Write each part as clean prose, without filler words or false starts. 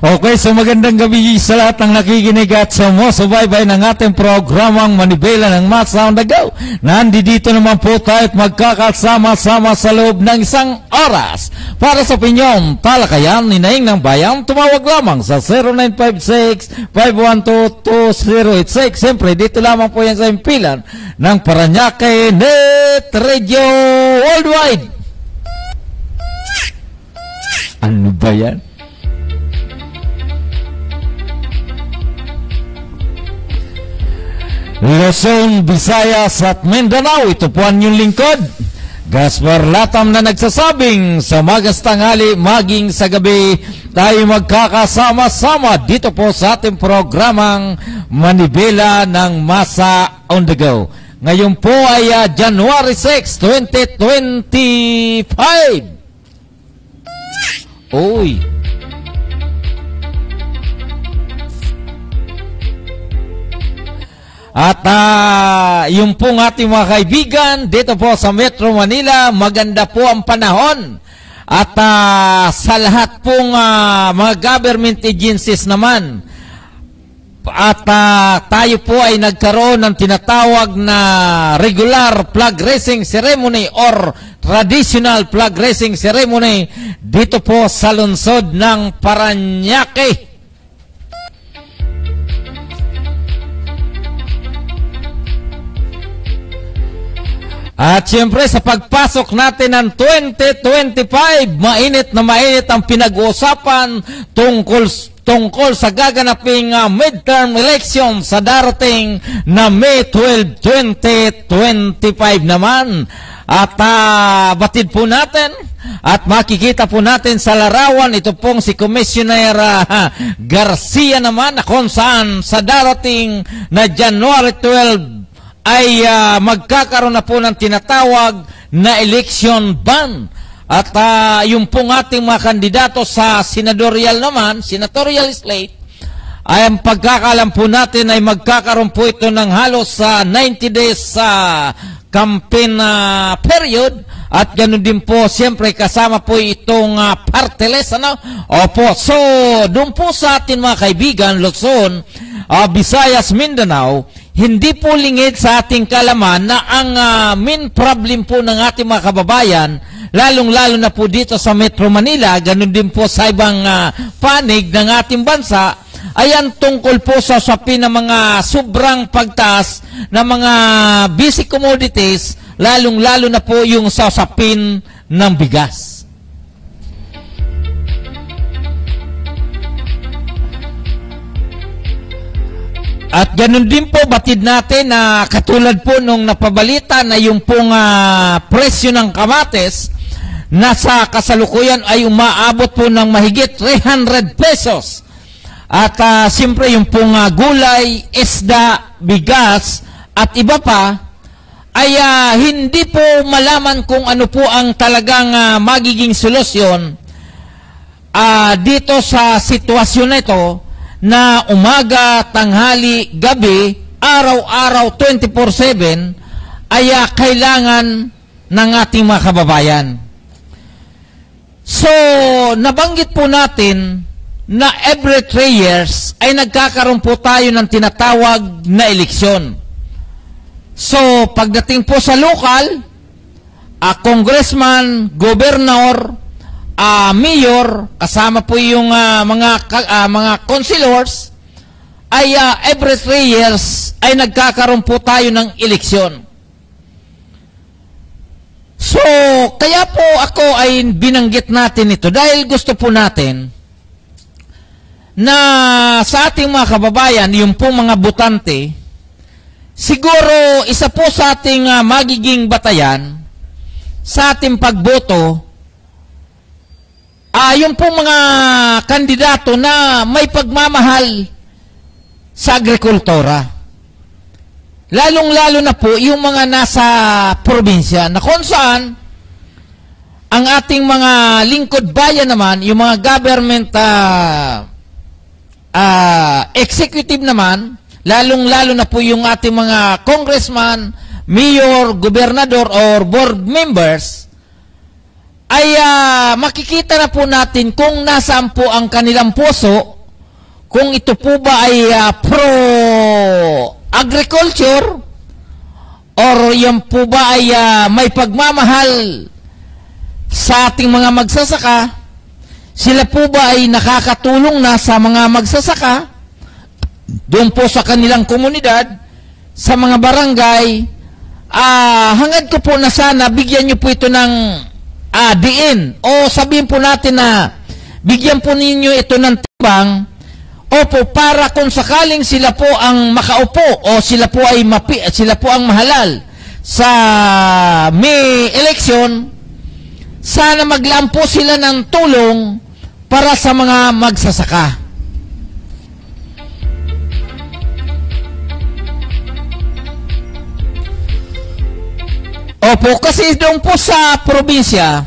Okay, so magandang gabi sa lahat ng nakikinig at sumusubaybay ng ating programang Manibela ng Masa on the Go. Nandito naman po tayo at magkakasama-sama sa loob ng isang oras para sa opinyon, talakayan, ninaing ng bayan. Tumawag lamang sa 0956-512-2086. Siyempre, dito lamang po yan sa impilan ng Paranaque Net Radio Worldwide. Ano ba yan? Luzon, Visayas at Mindanao. Ito po ang inyong lingkod, Gaspar Latam, na nagsasabing sa magas tanghali maging sa gabi tayo magkakasama-sama dito po sa ating programang Manibela ng Masa on the Go. Ngayon po ay January 6, 2025. Uy! At yung pong ating mga kaibigan dito po sa Metro Manila, maganda po ang panahon. At sa lahat pong mga government agencies naman, at tayo po ay nagkaroon ng tinatawag na regular flag raising ceremony or traditional flag raising ceremony dito po sa lungsod ng Paranaque. At siyempre sa pagpasok natin ng 2025, mainit na mainit ang pinag-uusapan tungkol sa gaganaping midterm election sa darating na May 12, 2025 naman. At batid po natin at makikita po natin sa larawan ito pong si Commissioner Garcia naman, na kung saan sa darating na January 12 ay magkakaroon na po ng tinatawag na election ban. At yung pong ating mga kandidato sa senatorial slate, ay ang pagkakalam po natin ay magkakaroon po ito ng halos sa 90 days campaign period. At ganoon din po, siyempre kasama po itong party list, ano? Opo, so doon po sa atin mga kaibigan, Luzon, Visayas, Mindanao, hindi po lingid sa ating kalaman na ang main problem po ng ating mga kababayan, lalong-lalo na po dito sa Metro Manila, ganun din po sa ibang panig ng ating bansa, ayan tungkol po sa usapin ng mga sobrang pagtaas ng mga basic commodities, lalong-lalo na po yung sa usapin ng bigas. At ganun din po, batid natin na katulad po nung napabalita na yung pong presyo ng kamates na sa kasalukuyan ay umaabot po ng mahigit 300 pesos. At siyempre yung pong gulay, isda, bigas at iba pa ay hindi po malaman kung ano po ang talagang magiging solusyon dito sa sitwasyon na ito, na umaga, tanghali, gabi, araw-araw, 24/7, ay kailangan ng ating mga kababayan. So, nabanggit po natin na every 3 years ay nagkakaroon po tayo ng tinatawag na eleksyon. So, pagdating po sa lokal, congressman, gobernador, mayor, kasama po yung mga councilors, ay every 3 years ay nagkakaroon po tayo ng eleksyon. So, kaya po ako ay binanggit natin ito dahil gusto po natin na sa ating mga kababayan, yung po mga botante, siguro isa po sa ating magiging batayan sa ating pagboto, yung pong mga kandidato na may pagmamahal sa agrikultura. Lalong-lalo na po yung mga nasa probinsya, na kung saan ang ating mga lingkod bayan naman, yung mga government executive naman, lalong-lalo na po yung ating mga congressman, mayor, gobernador, or board members, ay makikita na po natin kung nasaan po ang kanilang puso, kung ito po ba ay pro-agriculture or yan po ba ay may pagmamahal sa ating mga magsasaka. Sila po ba ay nakakatulong na sa mga magsasaka doon po sa kanilang komunidad, sa mga barangay. Hangad ko po na sana bigyan nyo po ito ng diin, o sabihin po natin na bigyan po ninyo ito ng timbang, opo, para kung sakaling sila po ang makaupo o sila po ang mahalal sa May election, sana maglaan po sila ng tulong para sa mga magsasaka. Opo, kasi doon po sa probinsya,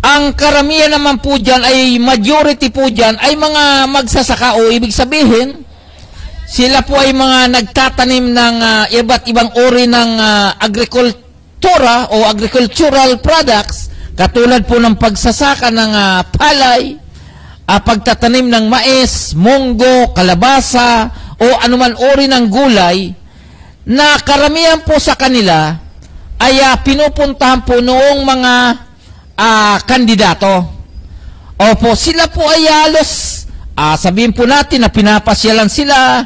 ang karamihan naman po dyan ay majority po dyan ay mga magsasaka, o ibig sabihin, sila po ay mga nagtatanim ng iba't ibang uri ng agrikultura o agricultural products, katulad po ng pagsasaka ng palay, pagtatanim ng mais, munggo, kalabasa, o anuman uri ng gulay, na karamihan po sa kanila ay pinupuntahan po noong mga kandidato. Opo, sila po ay halos, sabihin po natin na pinapasyalan sila,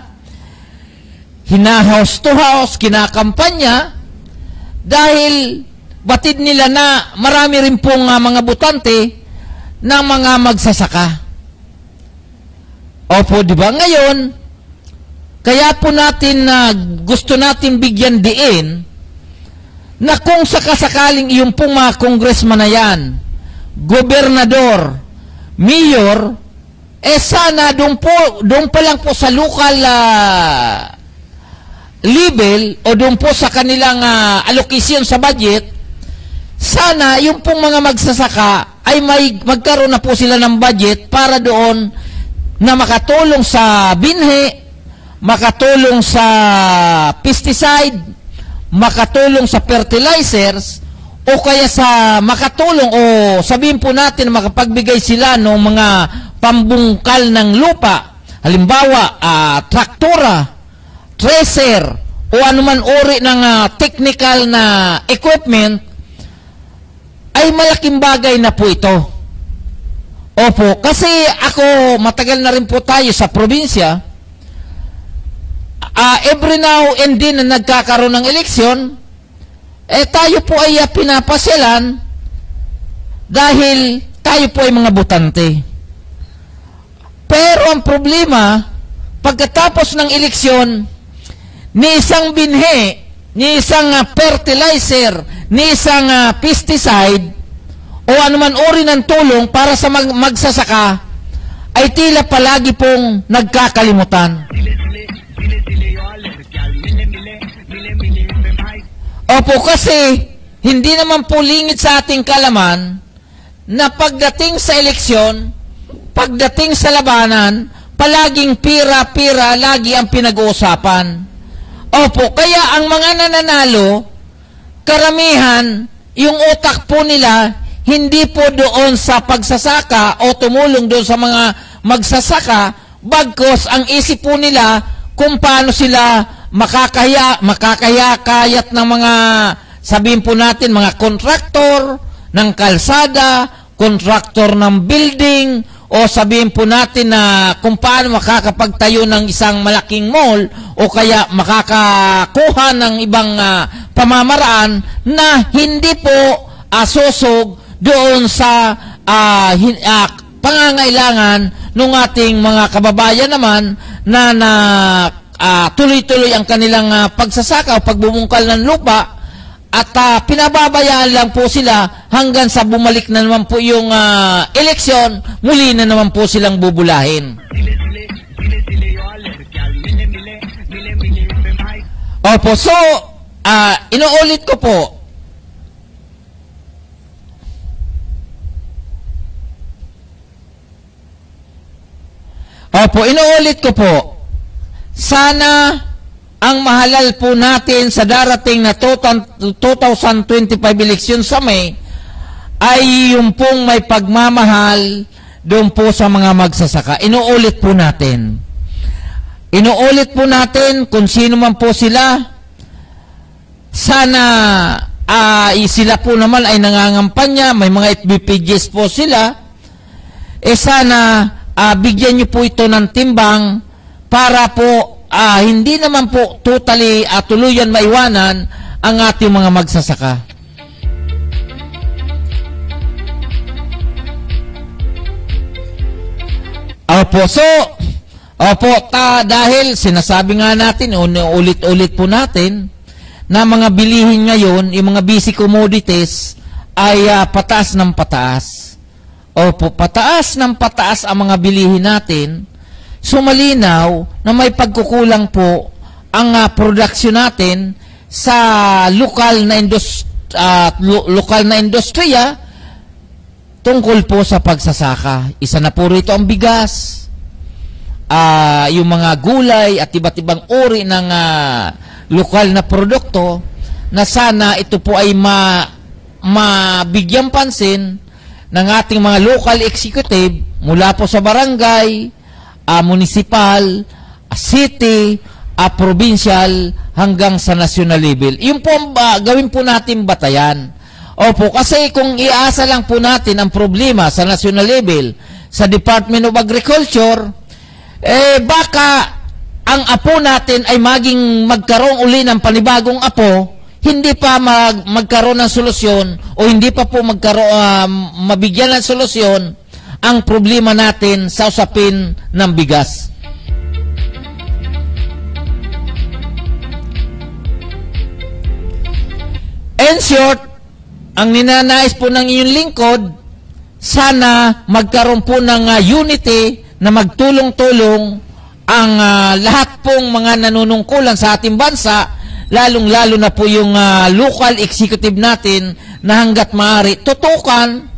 hina-house to house, kinakampanya, dahil batid nila na marami rin pong mga botante na mga magsasaka. Opo, di ba? Ngayon, kaya po natin gusto natin bigyan diin na kung sakasakaling iyong pong mga congressman na yan, gobernador, mayor, sana doon pa lang po sa local level o doon po sa kanilang allocation sa budget, sana yung pong mga magsasaka ay magkaroon na po sila ng budget para doon na makatulong sa binhi, makatulong sa pesticide, makatulong sa fertilizers, o kaya sa makatulong o sabihin po natin makapagbigay sila ng mga pambungkal ng lupa, halimbawa traktora, tracer, o anuman uri ng technical na equipment, ay malaking bagay na po ito. Opo, kasi ako matagal na rin po tayo sa probinsya. Every now and then na nagkakaroon ng eleksyon, tayo po ay pinapasyalan dahil tayo po ay mga botante. Pero ang problema, pagkatapos ng eleksyon, ni isang binhi, ni isang fertilizer, ni isang pesticide, o anuman uri ng tulong para sa magsasaka, ay tila palagi pong nagkakalimutan. Opo, kasi hindi naman po lingid sa ating kalaman na pagdating sa eleksyon, pagdating sa labanan, palaging pira-pira lagi ang pinag-uusapan. Opo, kaya ang mga nananalo, karamihan, yung utak po nila, hindi po doon sa pagsasaka o tumulong doon sa mga magsasaka, bagkos ang isip po nila kung paano sila makakayat ng mga, sabihin po natin, mga kontraktor ng kalsada, kontraktor ng building, o sabihin po natin na kung paano makakapagtayo ng isang malaking mall, o kaya makakakuha ng ibang pamamaraan na hindi po susog doon sa pangangailangan ng ating mga kababayan naman na tuloy-tuloy ang kanilang pagsasaka o pagbubungkal ng lupa, at pinababayaan lang po sila hanggang sa bumalik na naman po yung eleksyon, muli na naman po silang bubulahin. Opo, so inuulit ko po, sana ang mahalal po natin sa darating na 2025 eleksyon sa May ay yung pong may pagmamahal doon po sa mga magsasaka. Inuulit po natin. Inuulit po natin kung sino man po sila. Sana sila po naman ay nangangampanya, may mga FB pages po sila. Sana bigyan niyo po ito ng timbang para po hindi naman po totally tuluyan maiwanan ang ating mga magsasaka. Dahil sinasabi nga natin, ulit-ulit po natin, na mga bilihin ngayon, yung mga basic commodities, ay pataas ng pataas. Pataas ng pataas ang mga bilihin natin. So, malinaw na may pagkukulang po ang production natin sa lokal na industriya tungkol po sa pagsasaka. Isa na po rito ang bigas, yung mga gulay at iba't ibang uri ng lokal na produkto na sana ito po ay mabigyan pansin ng ating mga local executive mula po sa barangay, municipal, city, provincial hanggang sa national level. Yung po gawin po natin batayan. Kasi kung iasa lang po natin ang problema sa national level, sa Department of Agriculture, baka ang apo natin ay magkaroon uli ng panibagong apo, hindi pa magkaroon ng solusyon o hindi pa po mabigyan ng solusyon ang problema natin sa usapin ng bigas. In short, ang ninanais po ng inyong lingkod, sana magkaroon po ng unity na magtulong-tulong ang lahat pong mga nanunungkulan sa ating bansa, lalong-lalo na po yung local executive natin na hanggat maaari tutukan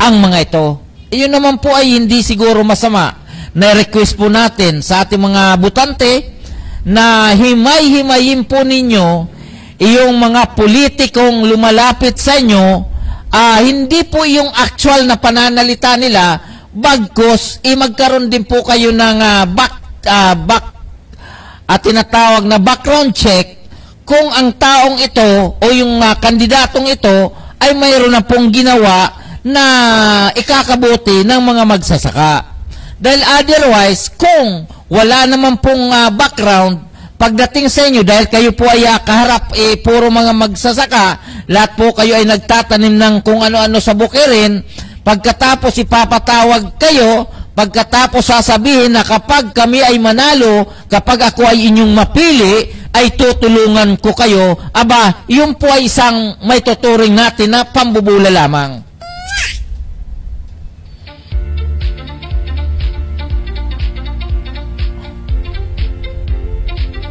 ang mga ito. Iyon naman po ay hindi siguro masama na request po natin sa ating mga butante na himay-himayin po ninyo iyong mga politikong lumalapit sa inyo, hindi po yung actual na pananalita nila, bagkus, magkaroon din po kayo ng tinatawag na background check kung ang taong ito o yung kandidatong ito ay mayroon na pong ginawa na ikakabuti ng mga magsasaka. Dahil otherwise, kung wala naman pong background, pagdating sa inyo, dahil kayo po ay kaharap, puro mga magsasaka, lahat po kayo ay nagtatanim ng kung ano-ano sa bukirin, pagkatapos ipapatawag kayo, pagkatapos sasabihin na kapag kami ay manalo, kapag ako ay inyong mapili, ay tutulungan ko kayo, yun po ay isang may tuturing natin na pambubula lamang.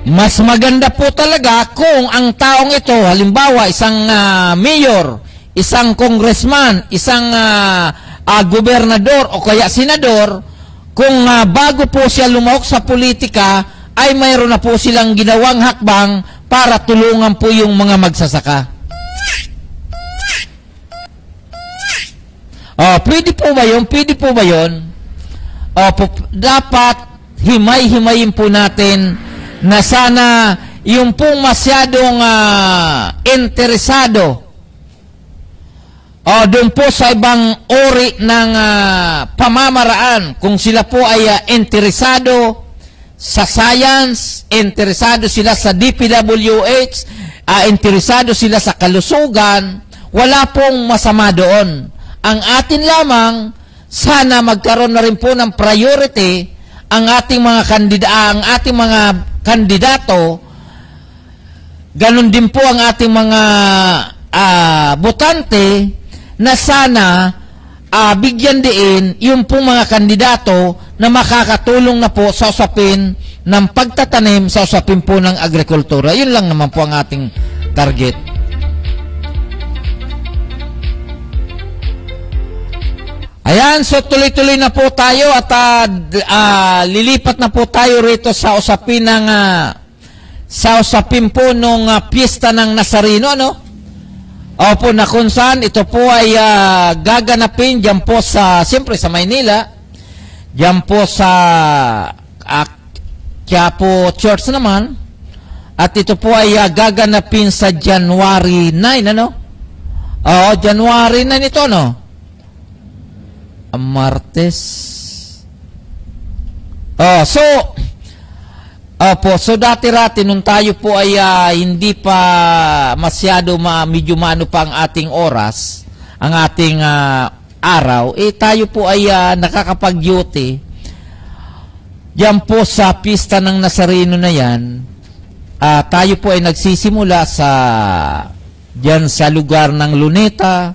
Mas maganda po talaga kung ang taong ito, halimbawa isang mayor, isang congressman, isang gobernador o kaya senador, kung bago po siya lumahok sa politika, ay mayroon na po silang ginawang hakbang para tulungan po yung mga magsasaka. Pwede po ba yun? Pwede po ba yun? Dapat himay-himayin po natin na sana yung pong masyadong interesado doon po sa ibang uri ng pamamaraan, kung sila po ay interesado sa science, interesado sila sa DPWH, interesado sila sa kalusugan, wala pong masama doon. Ang atin lamang, sana magkaroon na rin po ng priority ang ating mga kandidato, ganun din po ang ating mga botante, na sana bigyan din yung pong mga kandidato na makakatulong na po sa usapin ng pagtatanim, sa usapin po ng agrikultura. Yun lang naman po ang ating target. Ayan, so tuloy-tuloy na po tayo at lilipat na po tayo rito sa usapin ng po nung piyesta ng Nazareno, ano? Opo, na kung saan ito po ay gaganapin dyan po sa, siyempre sa Maynila, dyan po sa Quiapo Church naman, at ito po ay gaganapin sa January 9, ano? Oo, January 9 ito, no? Martes. Oh, so, opo, so dati-rati nung tayo po ay hindi pa masyado medyo maano pa ang ating oras, ang ating araw, tayo po ay nakakapag-duty diyan po sa pista ng Nazareno na yan. Tayo po ay nagsisimula diyan sa lugar ng Luneta.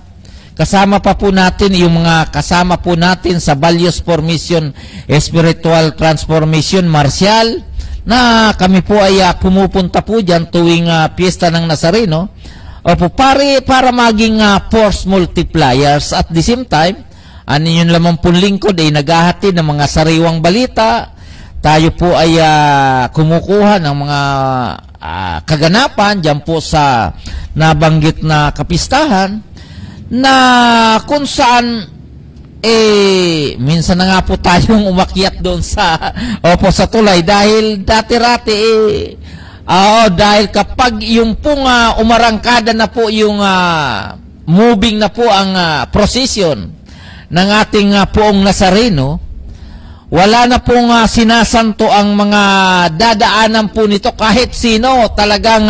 Kasama pa po natin yung mga kasama po natin sa Values Formation Spiritual Transformation Martial, na kami po ay pumupunta po dyan tuwing piyesta ng Nazareno. Opo, para maging force multipliers at the same time, yun lamang po lingkod ay naghahatid ng mga sariwang balita. Tayo po ay kumukuha ng mga kaganapan dyan po sa nabanggit na kapistahan, na kung saan minsan na nga po tayong umakyat doon sa sa tulay dahil dati-rati dahil kapag yung pong umarangkada na po yung moving na po ang procession ng ating poong Nazareno, wala na pong sinasanto ang mga dadaanan po nito, kahit sino talagang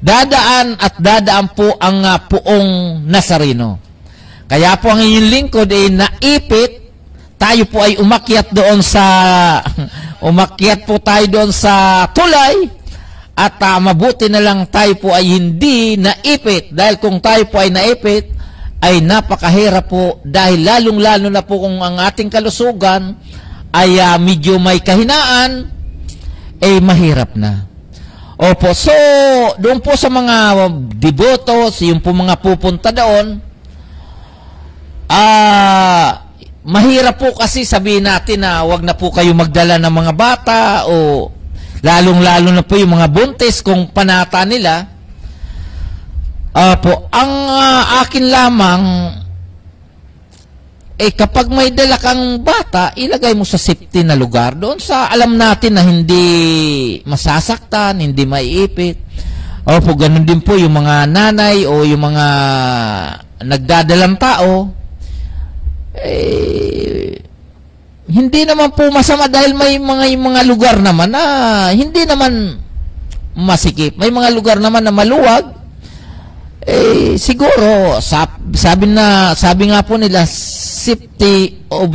dadaan at dadaan po ang poong Nazareno. Kaya po ang inyong lingkod ay naipit, tayo po ay umakyat po tayo doon sa tulay, at mabuti na lang tayo po ay hindi naipit, dahil kung tayo po ay naipit, ay napakahirap po, dahil lalong-lalo na po kung ang ating kalusugan ay medyo may kahinaan, mahirap na. Opo, so doon po sa mga devotos, yung po mga pupunta doon, mahirap po kasi sabihin natin na wag na po kayo magdala ng mga bata, o lalong-lalo na po yung mga buntis kung panata nila. Opo, ang akin lamang, kapag may dala kang bata, ilagay mo sa safety na lugar, doon sa alam natin na hindi masasaktan, hindi maiipit. Opo, ganun din po yung mga nanay o yung mga nagdadalang tao. Hindi naman po masama, dahil may mga lugar naman na hindi naman masikip. May mga lugar naman na maluwag. Siguro sabi nga po nila, safety of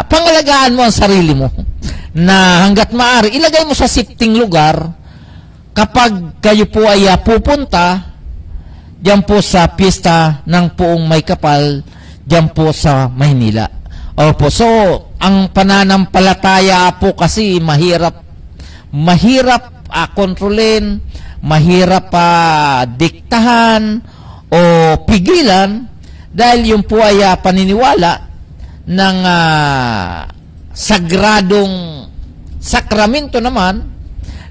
pangalagaan mo ang sarili mo, na hanggat maaari ilagay mo sa safety lugar kapag kayo po ay pupunta diyan po sa piyesta ng Poong May Kapal diyan po sa Maynila. Opo, so ang pananampalataya po kasi mahirap kontrolin, mahirap diktahan o pigilan, dahil yung po ay paniniwala ng sagradong sakramento naman,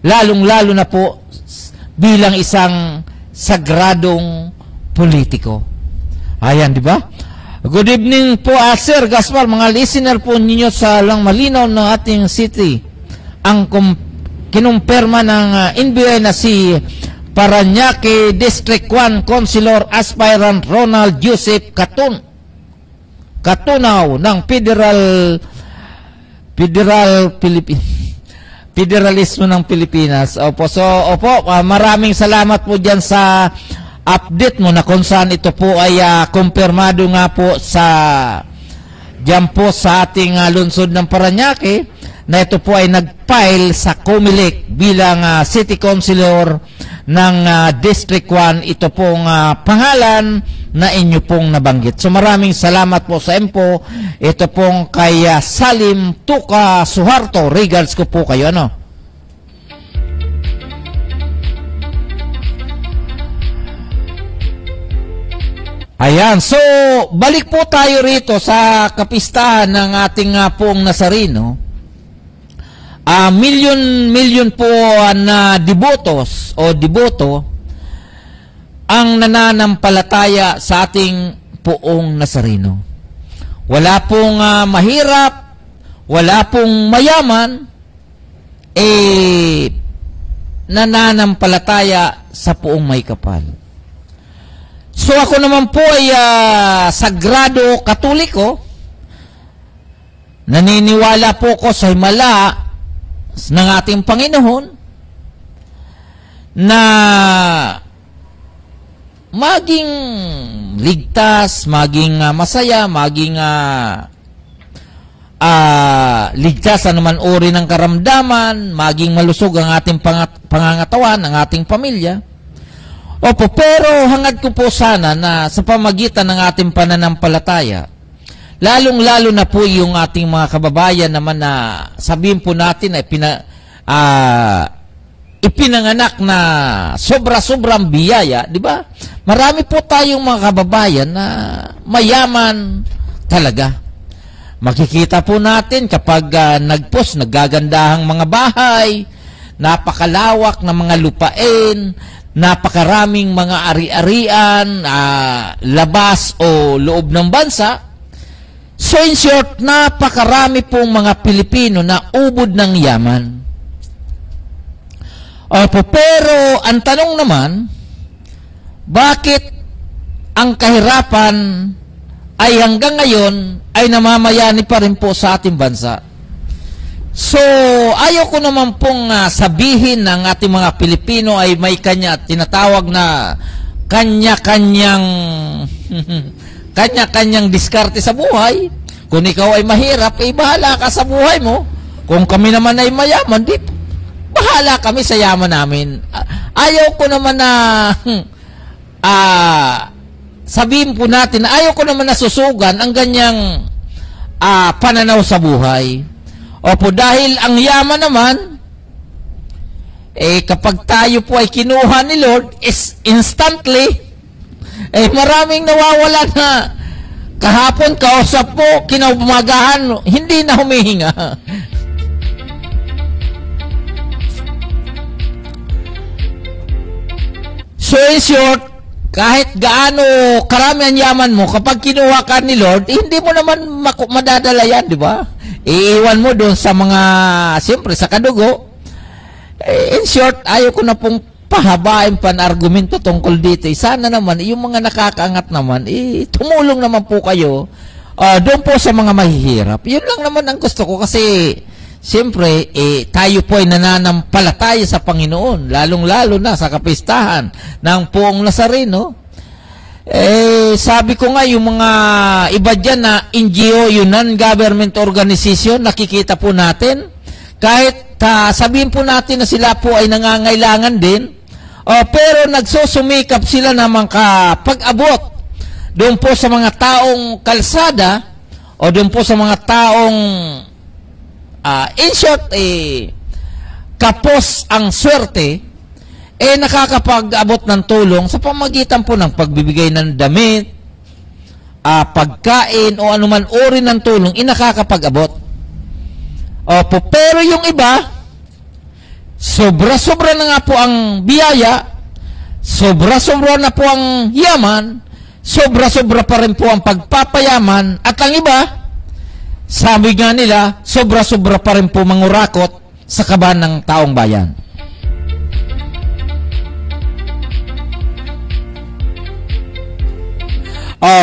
lalong-lalo na po bilang isang sagradong politiko. Ayan, di ba? Good evening po, Sir Gaspar, mga listener po ninyo sa lang malinaw ng ating city. Ang kinumpirma ng NBI na si Parañaque District 1 Councilor Aspirant Ronald Joseph Katunaw ng Federalismo ng Pilipinas. Opo, so maraming salamat po diyan sa update mo, na kung saan ito po ay kumpirmado nga po diyan po sa ating lungsod ng Parañaque, na ito po ay nag-file sa COMELEC bilang City Councilor ng District 1. Ito pong pangalan na inyo pong nabanggit. So maraming salamat po sa info. Ito pong kay Salim Tuka Suharto. Regards ko po kayo. Ayan, so balik po tayo rito sa kapistahan ng ating Poong Nazareno. Milyon po na devotos o deboto ang nananampalataya sa ating Poong Nazareno. Wala pong mahirap, wala pong mayaman, nananampalataya sa Poong May Kapal. So ako naman po ay sagrado katoliko. Naniniwala po ko sa himala ng ating Panginoon na maging ligtas, maging masaya, maging ligtas sa naman uri ng karamdaman, maging malusog ang ating pangangatawan, ang ating pamilya. Opo, pero hangad ko po sana na sa pamagitan ng ating pananampalataya, lalong-lalo na po yung ating mga kababayan naman na sabihin po natin ay ipinanganak na sobra-sobrang biyaya, di ba? Marami po tayong mga kababayan na mayaman talaga. Makikita po natin kapag nagpost, naggagandahang mga bahay, napakalawak na mga lupain, napakaraming mga ari-arian, labas o loob ng bansa. So in short, napakarami pong mga Pilipino na ubod ng yaman. Opo, pero ang tanong naman, bakit ang kahirapan ay hanggang ngayon ay namamayani pa rin po sa ating bansa? So, ayaw ko naman pong sabihin ng ating mga Pilipino ay may tinatawag na kanya-kanyang diskarte sa buhay. Kung ikaw ay mahirap, bahala ka sa buhay mo. Kung kami naman ay mayaman, bahala kami sa yaman namin. Ayaw ko naman na sabihin po natin, ayaw ko naman nasusugan ang ganyang pananaw sa buhay. Opo, dahil ang yaman naman, kapag tayo po ay kinuha ni Lord, is instantly, maraming nawawala na kahapon, kausap po, kinaumagahan, hindi na humihinga. So in short, kahit gaano karami ang yaman mo, kapag kinuha ka ni Lord, hindi mo naman madadala yan, di ba? Iiwan mo doon sa mga, siyempre, sa kadugo. In short, ayaw ko na pong pahabain pan-argumento tungkol dito. Sana naman, yung mga nakakaangat naman, tumulong naman po kayo doon po sa mga mahihirap. Yun lang naman ang gusto ko kasi, siyempre, tayo po ay nananampalataya sa Panginoon, lalong-lalo na sa kapistahan ng Poong Nazareno. Sabi ko nga, yung mga iba dyan na NGO, yung non-government organization, nakikita po natin, kahit sabihin po natin na sila po ay nangangailangan din, pero nagsusumikap sila naman kapag-abot doon po sa mga taong kalsada, o doon po sa mga taong in short, kapos ang swerte, nakakapag-abot ng tulong sa pamagitan po ng pagbibigay ng damit, pagkain, o anuman uri ng tulong, nakakapag-abot. Opo, pero yung iba, sobra-sobra na nga po ang biyaya, sobra-sobra na po ang yaman, sobra-sobra pa rin po ang pagpapayaman, at ang iba, sabi nga nila, sobra-sobra pa rin po mangurakot sa kaban ng taong bayan.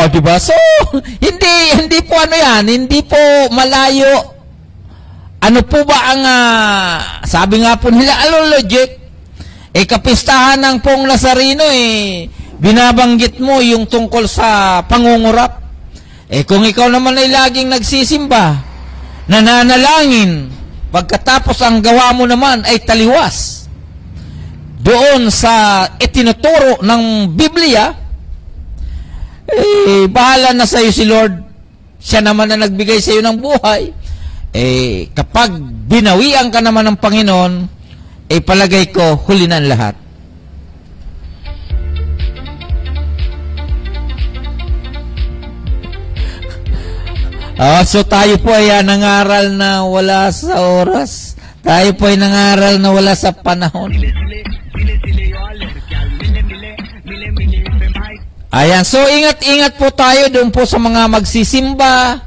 Diba? So, hindi po ano yan, hindi po malayo. Ano po ba ang, sabi nga po nila, logic, kapistahan ng Poong Nazareno, binabanggit mo yung tungkol sa pangungurap. Kung ikaw naman ay laging nagsisimba, nananalangin, pagkatapos ang gawa mo naman ay taliwas doon sa itinuturo ng Biblia, bahala na sa iyo si Lord. Siya naman na nagbigay sa iyo ng buhay. Kapag binawian ka naman ng Panginoon, palagay ko, huli na ang lahat. So tayo po ay nangaral na wala sa oras. Tayo po ay nangaral na wala sa panahon. Ayan, so ingat-ingat po tayo doon po sa mga magsisimba,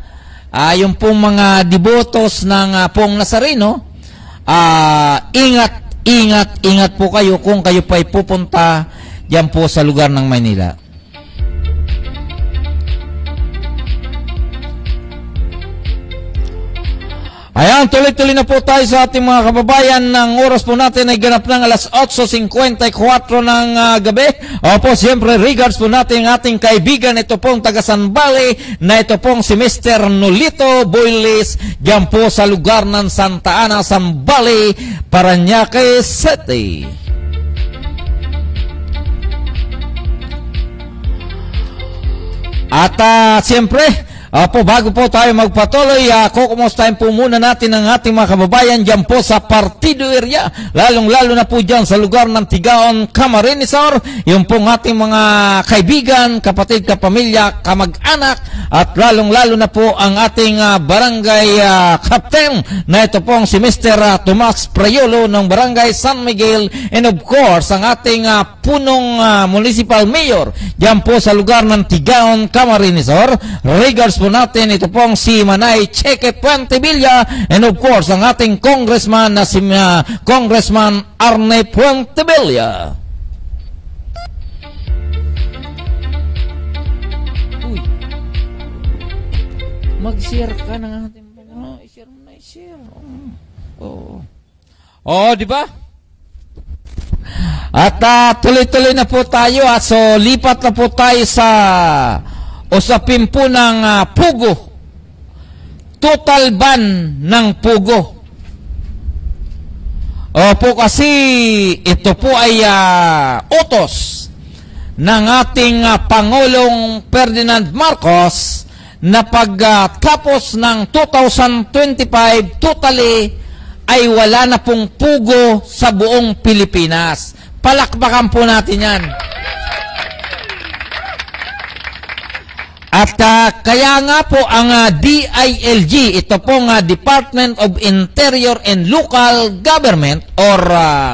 yung pong mga devotos ng Pong Nazareno. Ingat po kayo kung kayo pa pupunta diyan po sa lugar ng Maynila. Ayan, tuloy-tuloy na po tayo sa ating mga kababayan. Ng oras po natin ay ganap ng alas 8:54 ng gabi. Opo, siyempre, regards po natin ang ating kaibigan. Ito pong taga San Valley, na ito pong si Mr. Nolito Boyles, diyan po sa lugar ng Santa Ana, San Valley, Parañaque City. At siyempre, po, bago po tayo magpatuloy, kukumustahin po muna natin ang ating mga kababayan dyan po sa Partido area, lalong-lalo na po dyan sa lugar ng Tigaon, Camarines Sur, yung pong ating mga kaibigan, kapatid, kapamilya, kamag-anak, at lalong-lalo na po ang ating barangay captain, na ito pong si Mr. Tomas Prayolo ng Barangay San Miguel, and of course, ang ating punong municipal mayor dyan po sa lugar ng Tigaon, Camarines Sur. Regards po natin, ito pong si Manay Cheque Puentevilla, and of course, ang ating congressman na si Congressman Arne Puentevilla. Uy, mag-share ka ng ating i-share mo na, i-share. Di ba? At tuloy-tuloy na po tayo. So, lipat na po tayo sa usapin po ng pugo. Total ban ng pugo. Opo, kasi ito po ay utos ng ating Pangulong Ferdinand Marcos na pagtapos ng 2025 totally ay wala na pong pugo sa buong Pilipinas. Palakpakan po natin yan. At kaya nga po ang DILG, ito pong Department of Interior and Local Government or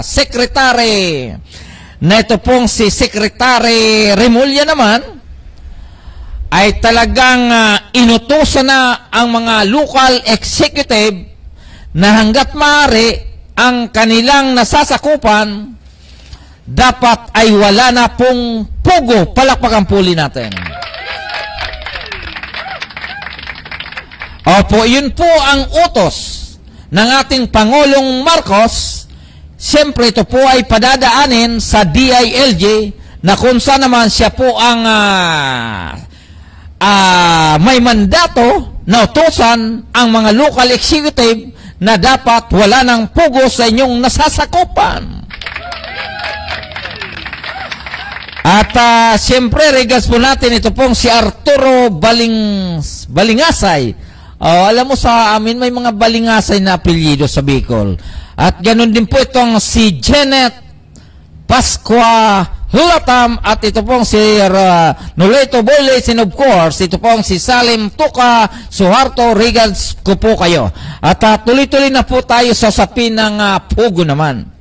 Secretary, na ito pong si Secretary Remulla naman, ay talagang inutusan na ang mga local executive na hanggat maaari ang kanilang nasasakupan dapat ay wala na pong pugo. Palakpakan puli natin. Opo, yun po ang utos ng ating Pangulong Marcos. Siyempre, ito po ay padadaanin sa DILG na kung saan naman siya po ang may mandato na utosan ang mga local executive na dapat wala ng pugo sa inyong nasasakupan. At siyempre, regas po natin, ito pong si Arturo Balingasay. Alam mo, sa amin may mga Balingasay na apelyido sa Bicol. At ganun din po itong si Janet Pascua Hulatam, at ito pong si Nolito Boyles, and of course, ito pong si Salim Tuka Suharto. Regards ko po kayo. At tuloy-tuloy na po tayo sa usapin ng pugo naman.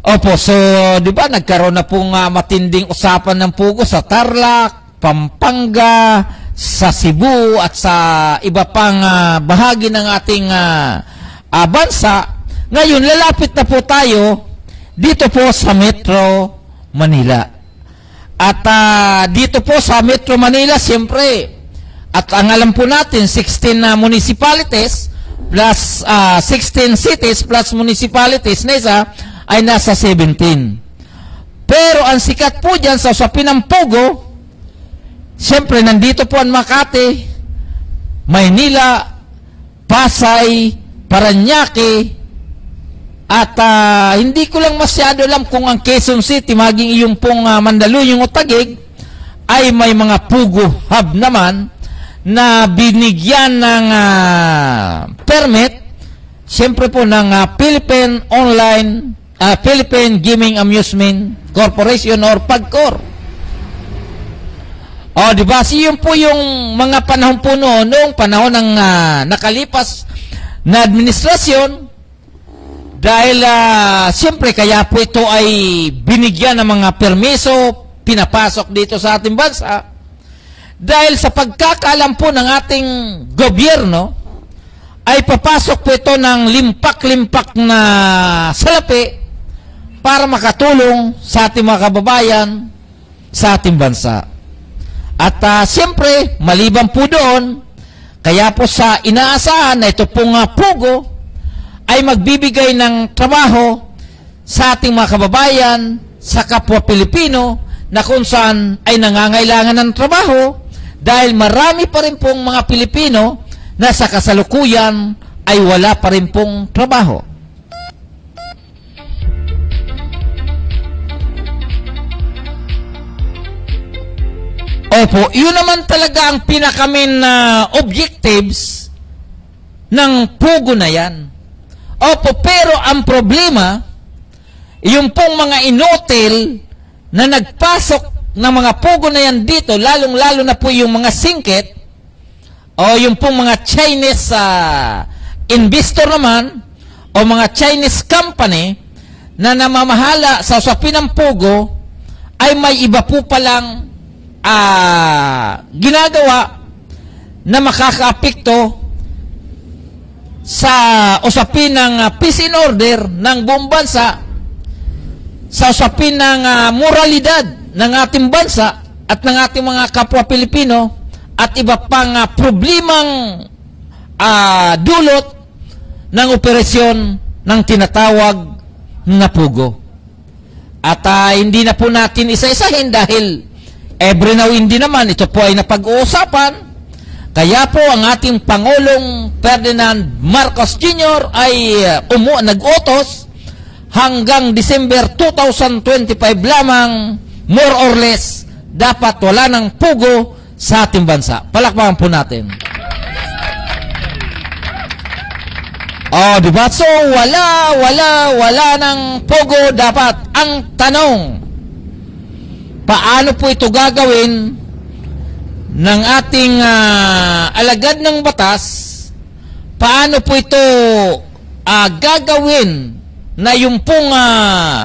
Opo, so, di ba, nagkaroon na pong matinding usapan ng pugo sa Tarlac, Pampanga, sa Cebu, at sa iba pang bahagi ng ating bansa. Ngayon, lalapit na po tayo dito po sa Metro Manila. At dito po sa Metro Manila, siyempre, at ang alam po natin, 16 municipalities plus 16 cities plus municipalities na isa ay nasa 17. Pero ang sikat po dyan sa usapin ng pugo, siyempre nandito po ang Makati, Maynila, Pasay, Parañaque, at hindi ko lang masyado alam kung ang Quezon City, maging iyong pong Mandaluyong o Taguig, ay may mga pugo hub naman na binigyan ng permit, siyempre po ng Philippine Gaming Amusement Corporation or PAGCOR. Di ba? Yun po yung mga panahon po noong panahon ng nakalipas na administrasyon, dahil siyempre kaya po ito ay binigyan ng mga permiso pinapasok dito sa ating bansa dahil sa pagkakaalam po ng ating gobyerno ay papasok po ito ng limpak-limpak na salapi para makatulong sa ating mga kababayan sa ating bansa. At siyempre, maliban po doon, kaya po sa inaasahan na ito pong pugo ay magbibigay ng trabaho sa ating mga kababayan, sa kapwa Pilipino, na kung saan ay nangangailangan ng trabaho dahil marami pa rin pong mga Pilipino na sa kasalukuyan ay wala pa rin pong trabaho. Opo, yun naman talaga ang pinakamin objectives ng pugo na yan. Opo, pero ang problema, yung pong mga inotel na nagpasok ng mga pugo na yan dito, lalong-lalo na po yung mga singkit, o yung pong mga Chinese investor naman, o mga Chinese company na namamahala sa usapin ng pugo, ay may iba po palang ginagawa na makakaapekto sa usapin ng peace and order ng buong bansa, sa usapin ng moralidad ng ating bansa at ng ating mga kapwa Pilipino, at iba pang problemang dulot ng operasyon ng tinatawag na pugo. At hindi na po natin isa-isahin dahil every now and then naman ito po ay napag-uusapan. Kaya po ang ating Pangulong Ferdinand Marcos Jr. ay nag-utos hanggang December 2025 lamang, more or less, dapat wala ng pugo sa ating bansa. Palakpakan po natin. Diba? So, wala ng pugo dapat. Ang tanong, paano po ito gagawin ng ating alagad ng batas? Paano po ito gagawin na yung pong,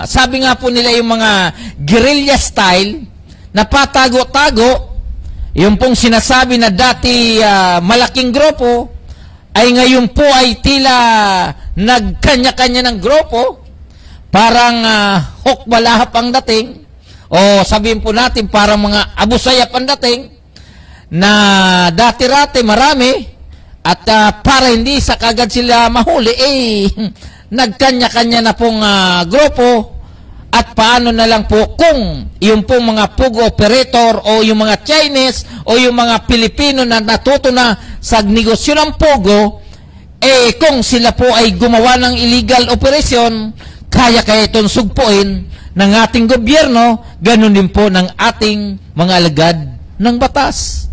sabi nga po nila yung mga guerrilla style, na patago-tago, yung pong sinasabi na dati malaking grupo, ay ngayon po ay tila nagkanya-kanya ng grupo, parang hukbalahap ang dating, o sabihin po natin parang mga abusayap ang dating, na dati-rati marami, at para hindi sa kagad sila mahuli, nagkanya-kanya na pong grupo. At paano na lang po kung yung pong mga pugo operator o yung mga Chinese o yung mga Pilipino na natuto na sa negosyo ng pugo, kung sila po ay gumawa ng illegal operation, kaya itong sugpuin ng ating gobyerno, ganun din po ng ating mga alagad ng batas.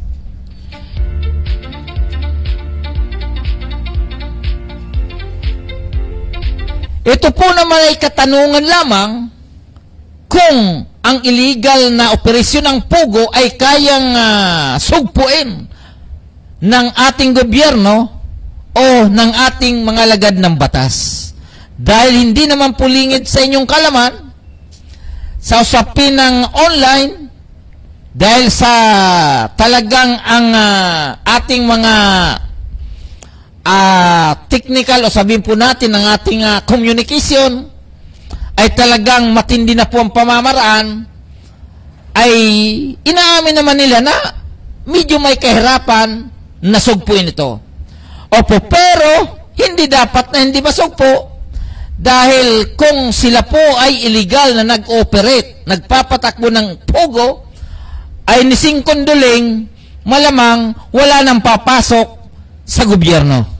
Ito po naman ay katanungan lamang kung ang illegal na operasyon ng pugo ay kayang sugpuin ng ating gobyerno o ng ating mga alagad ng batas. Dahil hindi naman pulingid sa inyong kalaman sa usapin ng online, dahil sa talagang ang ating mga technical o sabihin po natin ng ating communication ay talagang matindi na po ang pamamaraan, ay inaamin naman nila na medyo may kahirapan na sugpuin ito. Opo, pero hindi dapat na hindi masugpo, dahil kung sila po ay illegal na nag-operate, nagpapatakbo ng pugo, ay nisingkonduling malamang wala nang papasok sa gobyerno.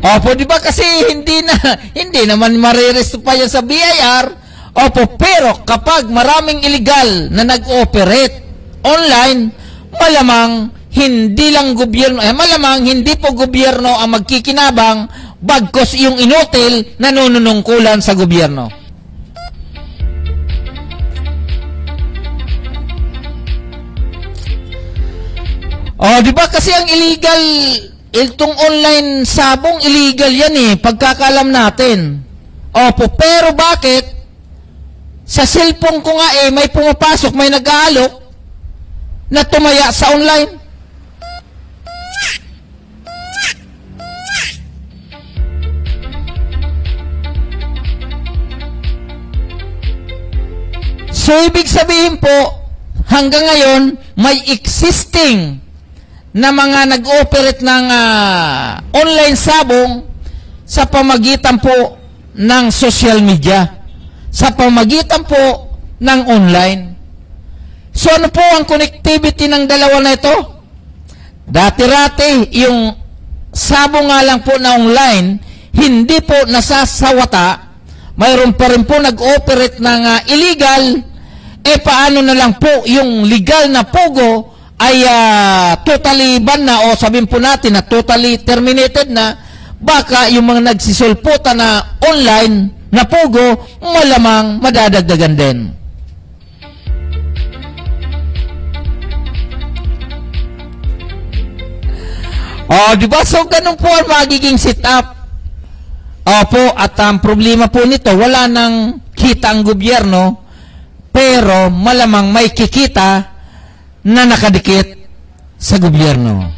Opo, di ba kasi hindi naman mariresto pa yan sa BIR. Opo, pero kapag maraming illegal na nag-ooperate online, malamang hindi lang gobyerno, malamang hindi po gobyerno ang magkikinabang, bagkos yung inotel na nanunungkulan sa gobyerno. Di ba kasi ang illegal itong online sabong, illegal yan pagkakalam natin. Opo, pero bakit? Sa cellphone ko nga may pumapasok, may nag-aalok na tumaya sa online. So, ibig sabihin po, hanggang ngayon, may existing na mga nag-operate ng online sabong sa pamagitan po ng social media, sa pamagitan po ng online. So, ano po ang connectivity ng dalawa na ito? Dati-rati, yung sabong nga lang po na online, hindi po nasasawata, mayroon pa rin po nag-operate ng illegal, paano na lang po yung legal na pogo ay totally ban na, o sabihin po natin na totally terminated na, baka yung mga nagsisulputan na online na pogo, malamang madadagdagan din. Diba? So, ganun po ang magiging setup. Opo, at ang problema po nito, wala nang kita ang gobyerno, pero malamang may kikita na nakadikit sa gobyerno.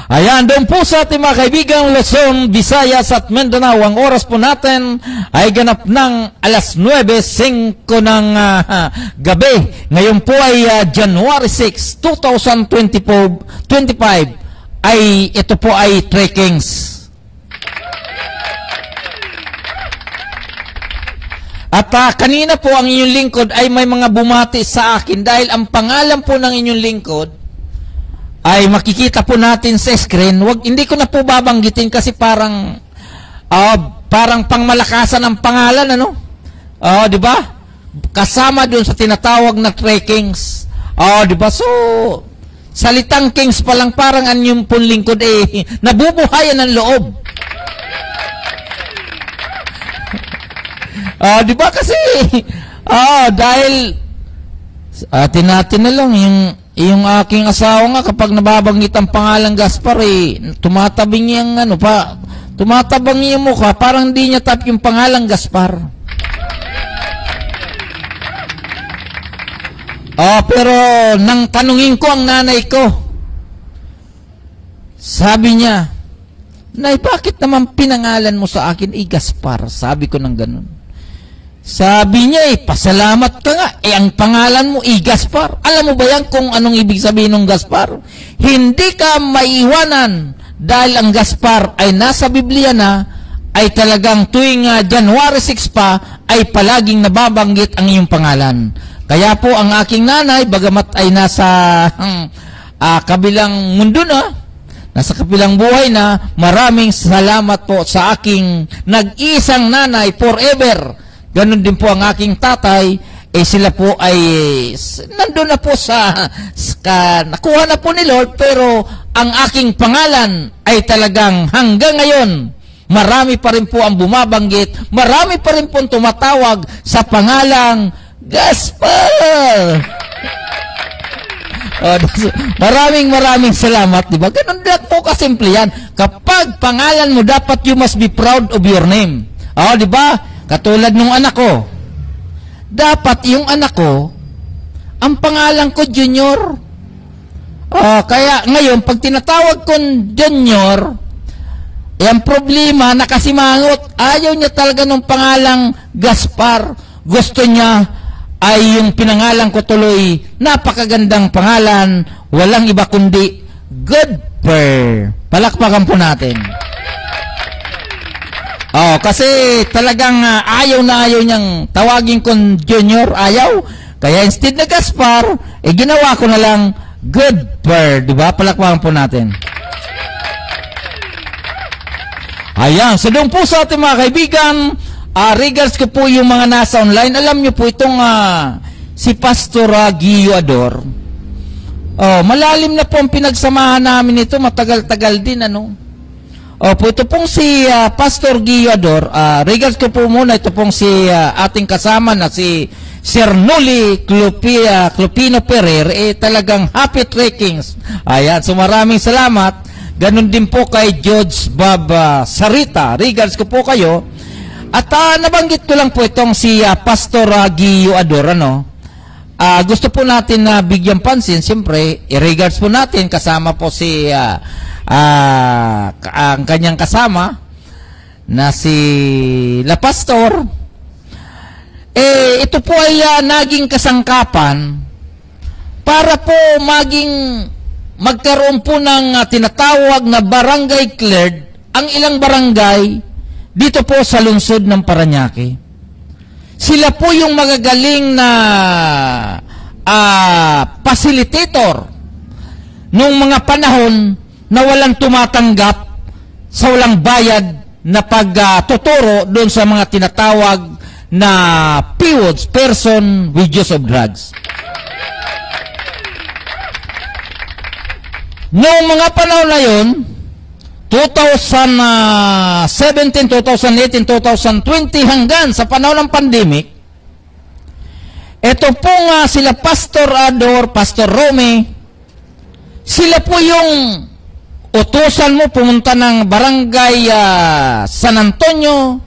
Ayan, doon po sa ating mga kaibigang Luzon, Visayas at Mindanao, ang oras po natin ay ganap ng alas 9:05 ng gabi. Ngayon po ay January 6, 2025, ay ito po ay trekkings. At kanina po ang inyong lingkod ay may mga bumati sa akin dahil ang pangalan po ng inyong lingkod ay makikita po natin sa screen. Hindi ko na po babanggitin kasi parang pangmalakasan ang pangalan, ano? Di ba? Kasama doon sa tinatawag na trekkings. Di ba? So, salitang kings pa lang, parang anyong pong lingkod nabubuhayan ng loob. Di ba kasi dahil atin natin na lang yung aking asawa nga, kapag nababanggit ang pangalang Gaspar, tumatabing niyang tumatabang niya mukha, parang hindi niya tap yung pangalang Gaspar. Pero nang tanungin ko ang nanay ko, sabi niya, "Nay, bakit naman pinangalan mo sa akin Gaspar?" Sabi ko ng ganun. Sabi niya pasalamat ka nga. Ang pangalan mo Gaspar. Alam mo ba yan kung anong ibig sabihin ng Gaspar? Hindi ka maiwanan dahil ang Gaspar ay nasa Biblia na, ay talagang tuwing January 6 pa ay palaging nababanggit ang iyong pangalan. Kaya po ang aking nanay, bagamat ay nasa kabilang mundo na, nasa kabilang buhay na, maraming salamat po sa aking nag-isang nanay forever. Ganon din po ang aking tatay, sila po ay nandun na po nakuha na po ni Lord, pero ang aking pangalan ay talagang hanggang ngayon, marami pa rin po ang bumabanggit, marami pa rin po tumatawag sa pangalang Gaspar. Maraming salamat, di ba? Ganon din po kasimple yan. Kapag pangalan mo, dapat you must be proud of your name. Di ba? Katulad nung anak ko. Dapat yung anak ko, ang pangalan ko Junior. Kaya ngayon, pag tinatawag ko Junior, ang problema, nakasimangot, ayaw niya talaga ng pangalang Gaspar. Gusto niya ay yung pinangalan ko tuloy, napakagandang pangalan, walang iba kundi Godper. Palakpakan po natin. Kasi talagang ayaw niyang tawagin kong Junior, ayaw. Kaya instead na Gaspar, ginawa ko na lang Godper, di ba? Palakpakan po natin. Ayan, so doon po sa ating mga kaibigan, regards ko po yung mga nasa online. Alam niyo po itong si Pastor Gio Ador. Malalim na po ang pinagsamahan namin ito, matagal-tagal din, ano? Opo, ito pong si Pastor Guiador. Regards ko po muna, ito pong si ating kasama na si Sir Noli Clupino Ferrer, talagang happy trekkings. Ayan, so maraming salamat. Ganon din po kay George Bob Sarita. Regards ko po kayo. At nabanggit ko lang po itong si Pastor Guiador, ano. Gusto po natin na bigyan pansin, siyempre, i-regards po natin, kasama po si ang kanyang kasama na si La Pastor. Ito po ay naging kasangkapan para po magkaroon po ng tinatawag na barangay cleared ang ilang barangay dito po sa lungsod ng Parañaque. Sila po yung magagaling na facilitator nung mga panahon na walang tumatanggap sa walang bayad na pagtuturo doon sa mga tinatawag na PWDs, person with use of drugs. Noong mga panahon na yun, 2017, 2018, 2020 hanggang sa panahon ng pandemic, ito pong sila Pastor Ador, Pastor Romy, sila po yung utusan mo pumunta ng Barangay San Antonio,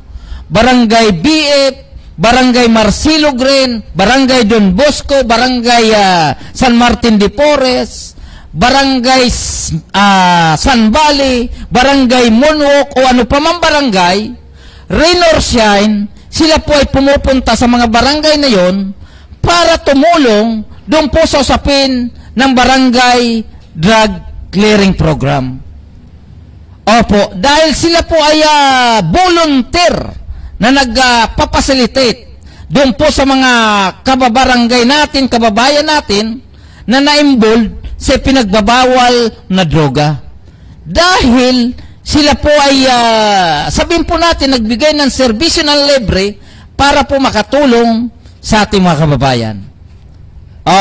Barangay BF, Barangay Marcelo Green, Barangay Don Bosco, Barangay San Martin de Porres, Barangay San Valley, Barangay Moonwalk o ano pa man barangay, rain or shine, sila po ay pumupunta sa mga barangay na yon para tumulong doon po sa usapin ng barangay drug clearing program. Opo, dahil sila po ay volunteer na nagpapasilitate doon po sa mga kababarangay natin, kababayan natin na na-involved sa pinagbabawal na droga. Dahil sila po ay, sabihin po natin, nagbigay ng serbisyo ng libre para po makatulong sa ating mga kababayan.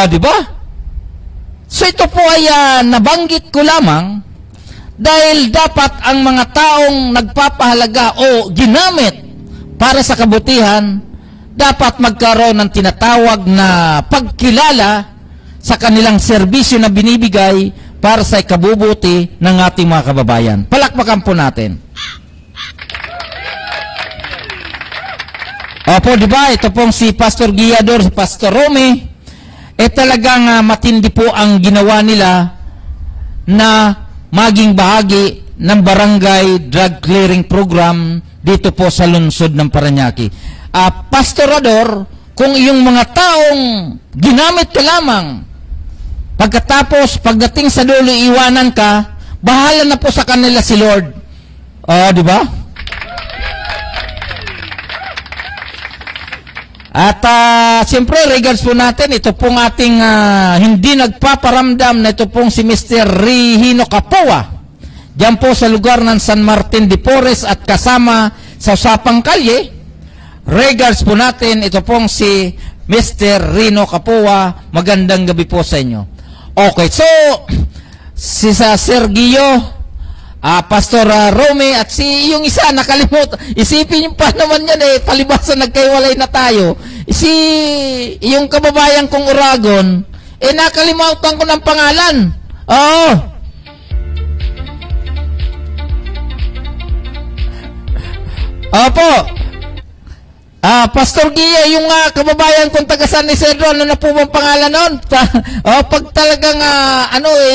Di ba? So ito po ay nabanggit ko lamang dahil dapat ang mga taong nagpapahalaga o ginamit para sa kabutihan, dapat magkaroon ng tinatawag na pagkilala sa kanilang serbisyo na binibigay para sa ikabubuti ng ating mga kababayan. Palakpakan po natin. Opo, di ba? Ito pong si Pastor Guiador, si Pastor Romy, talagang matindi po ang ginawa nila na maging bahagi ng barangay drug clearing program dito po sa lungsod ng Parañaque. Pastor Ador, kung yung mga taong ginamit ka lamang, pagkatapos, pagdating sa dulo, iwanan ka, bahala na po sa kanila si Lord. Di ba? At siyempre, regards po natin, ito pong ating hindi nagpaparamdam na ito pong si Mr. Rihino Capua. Diyan po sa lugar ng San Martin de Porres at kasama sa Usapang Kalye. Regards po natin, ito pong si Mr. Rino Capua. Magandang gabi po sa inyo. Okay, so, si Sir Gio, Pastor Romy, at si yung isa, nakalimut. Isipin yung pa naman yan palibasa nagkaiwalay na tayo. Yung kababayan kong Uragon, nakalimutan ko ng pangalan. Opo. Pastor Gia, yung kababayan kong taga San Isidro, ano na po bang pangalan nun? Pag talagang,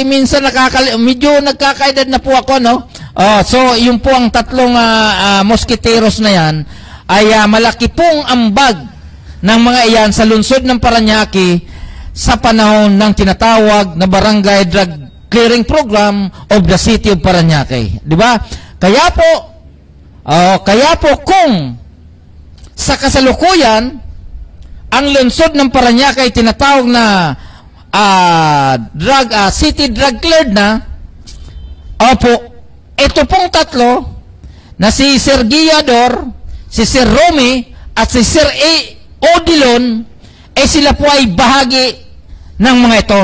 minsan medyo nagkakaedad na po ako, no? So, yung po ang tatlong mosquiteros na yan, ay malaki pong ambag ng mga iyan sa lungsod ng Parañaque sa panahon ng tinatawag na Barangay Drug Clearing Program of the City of Parañaque. Di ba? Kaya po kung sa kasalukuyan, ang lungsod ng Parañaque ay tinatawag na city drug cleared na. Opo, ito pong tatlo na si Sir Guiador, si Sir Romy, at si Sir Odilon, sila po ay bahagi ng mga ito.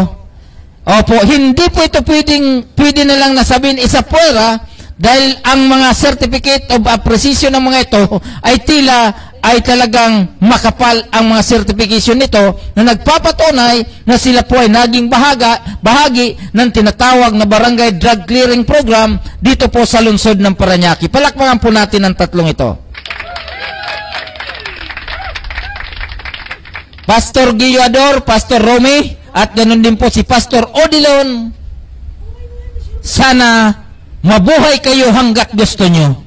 Opo, hindi po ito pwede na lang nasabihin isa puwera dahil ang mga certificate of appreciation ng mga ito ay talagang makapal ang mga certification nito na nagpapatunay na sila po ay naging bahagi ng tinatawag na Barangay Drug Clearing Program dito po sa lungsod ng Parañaque. Palakpakan po natin ang tatlong ito. Pastor Guillador, Pastor Romy, at ganoon din po si Pastor Odilon. Sana mabuhay kayo hanggat gusto nyo.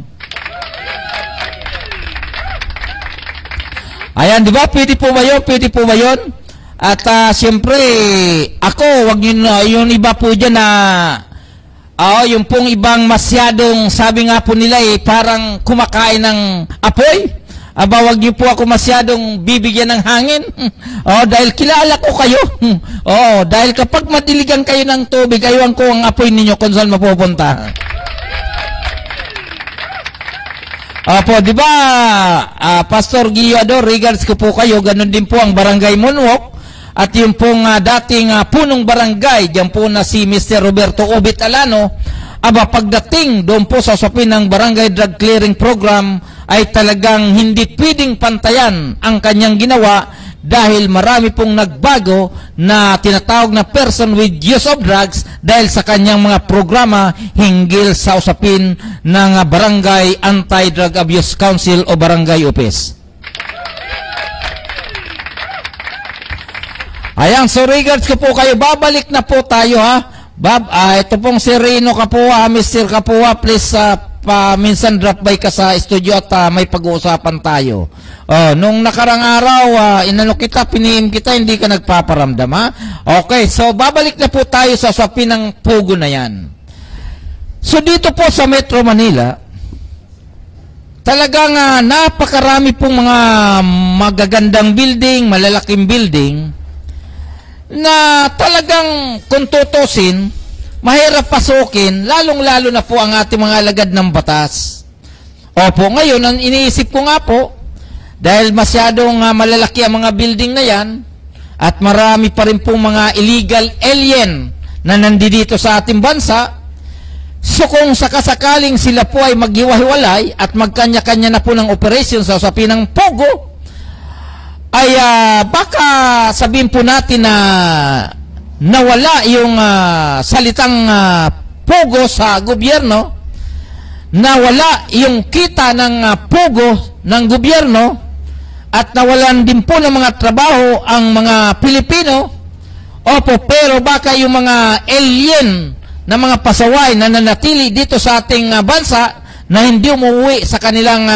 Ayan, di ba? Pwede po ba yun? Pwede po ba yun? At siyempre, ako, wag yun, yung iba po dyan na, yung pong ibang masyadong, sabi nga po nila parang kumakain ng apoy. Wag niyo po ako masyadong bibigyan ng hangin. Dahil kilala ko kayo. Dahil kapag madiligan kayo ng tubig, aywan ko ang apoy ninyo kung saan mapupunta. Opo, di ba, Pastor Guillador, regards ko po kayo, ganun din po ang Barangay Monwok, at yung pong dating punong barangay, dyan po na si Mr. Roberto Obit Alano, pagdating doon po sa usapin ng Barangay Drug Clearing Program, ay talagang hindi pwedeng pantayan ang kanyang ginawa dahil marami pong nagbago na tinatawag na person with use of drugs dahil sa kanyang mga programa hinggil sa usapin ng Barangay Anti-Drug Abuse Council o Barangay Office. Ayan, so regards ko po kayo, babalik na po tayo ha. Ito pong si Rino Kapua, Mr. Kapua, please minsan drop by ka sa studio at may pag-uusapan tayo. Nung nakarang araw, inano kita, piniim kita, hindi ka nagpaparamdam, ha? Okay, so babalik na po tayo sa usapin ng pugo na yan. So dito po sa Metro Manila, talagang napakarami pong mga magagandang building, malalaking building, na talagang kung tutusin, mahirap pasukin, lalong-lalo na po ang ating mga alagad ng batas. Opo, ngayon, ang iniisip ko nga po, dahil masyadong malalaki ang mga building na yan, at marami pa rin pong mga illegal alien na nandito sa ating bansa, so kung sakasakaling sila po ay maghiwa-hiwalay at magkanya-kanya na po ng operation sa usapin ng Pogo, ay baka sabihin po natin na nawala yung salitang Pogo sa gobyerno, nawala yung kita ng Pogo ng gobyerno, at nawalan din po ng mga trabaho ang mga Pilipino. Opo, pero baka yung mga alien na mga pasaway na nanatili dito sa ating bansa na hindi umuwi sa kanilang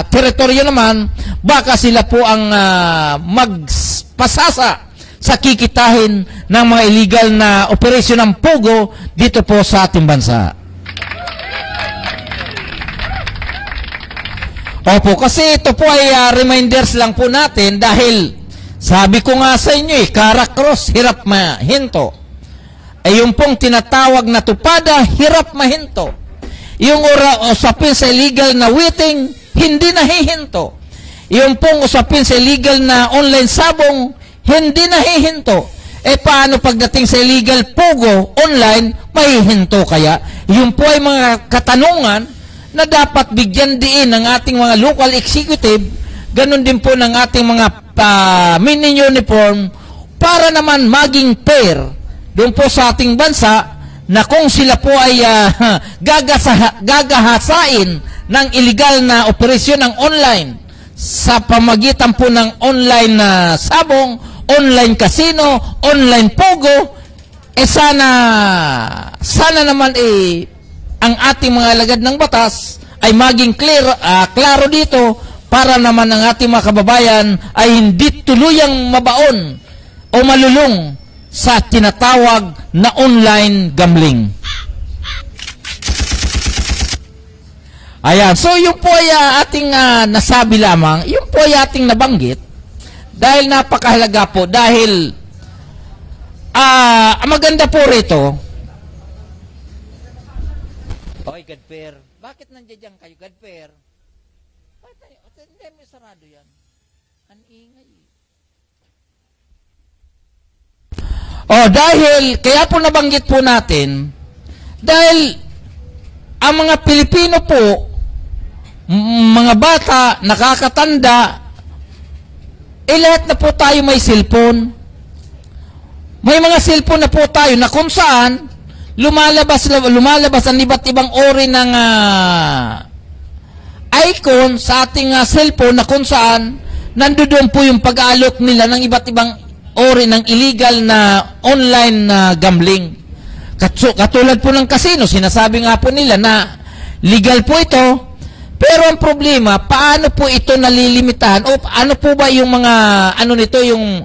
teritoryo naman, baka sila po ang magpasasa sa kikitahin ng mga illegal na operasyon ng Pogo dito po sa ating bansa. Opo, kasi ito po ay reminders lang po natin dahil sabi ko nga sa inyo karakros, hirap mahinto. Yung pong tinatawag na tupada, hirap mahinto. Yung usapin sa illegal na waiting, hindi nahihinto. Yung pong usapin sa illegal na online sabong, hindi nahihinto. Paano pagdating sa illegal Pogo online, mahihinto kaya? Yung po ay mga katanungan na dapat bigyan diin ng ating mga local executive, ganun din po ng ating mga mini uniform, para naman maging fair doon po sa ating bansa, na kung sila po ay gagahasain ng illegal na operasyon ng online sa pamagitan po ng online na sabong, online casino, online Pogo, sana naman ang ating mga alagad ng batas ay maging klaro dito, para naman ang ating mga kababayan ay hindi tuluyang mabaon o malulong sa tinatawag na online gambling. Ayan, so yung po ay ating nasabi lamang, yung po ay ating nabanggit dahil napakahalaga po, dahil maganda po rito. Oy, Godper, bakit nandiyan kayo, Godper? Hindi mo sarado yan. Ang ingay. Dahil, kaya po nabanggit po natin, dahil ang mga Pilipino po, mga bata, nakakatanda, lahat na po tayo may cellphone. May mga cellphone na po tayo na kung saan lumalabas ang iba't ibang uri ng icon sa ating cellphone na kung saan nandoon po yung pag-aalok nila ng iba't ibang uri ng illegal na online gambling. Katulad po ng casino, sinasabi nga po nila na legal po ito, pero ang problema, paano po ito nalilimitahan? O ano po ba yung mga, yung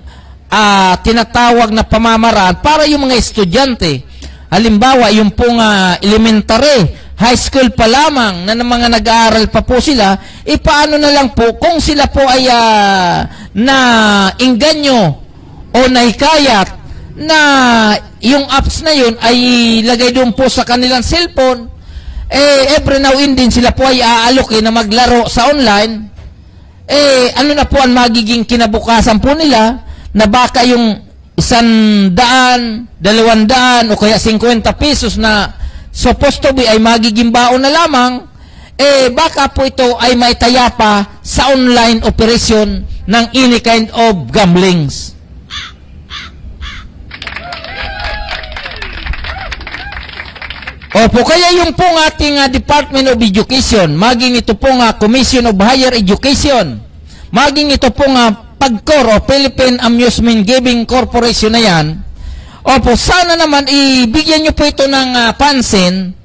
tinatawag na pamamaraan para yung mga estudyante? Halimbawa, yung pong elementary, high school pa lamang na mga nag-aaral pa po sila, paano na lang po kung sila po ay na-inganyo o naikayat na yung apps na yun ay lagay doon po sa kanilang cellphone, every now and then sila po ay aalokin na maglaro sa online, ano na po ang magiging kinabukasan po nila na baka yung 100, 200 o kaya 50 pesos na supposed to be ay magiging baon na lamang, baka po ito ay maitaya pa sa online operation ng any kind of gamblings. Opo, kaya yung pong ating Department of Education, maging ito pong Commission of Higher Education, maging ito pong PAGCOR o Philippine Amusement Gaming Corporation na yan, opo, sana naman ibigyan nyo po ito ng pansin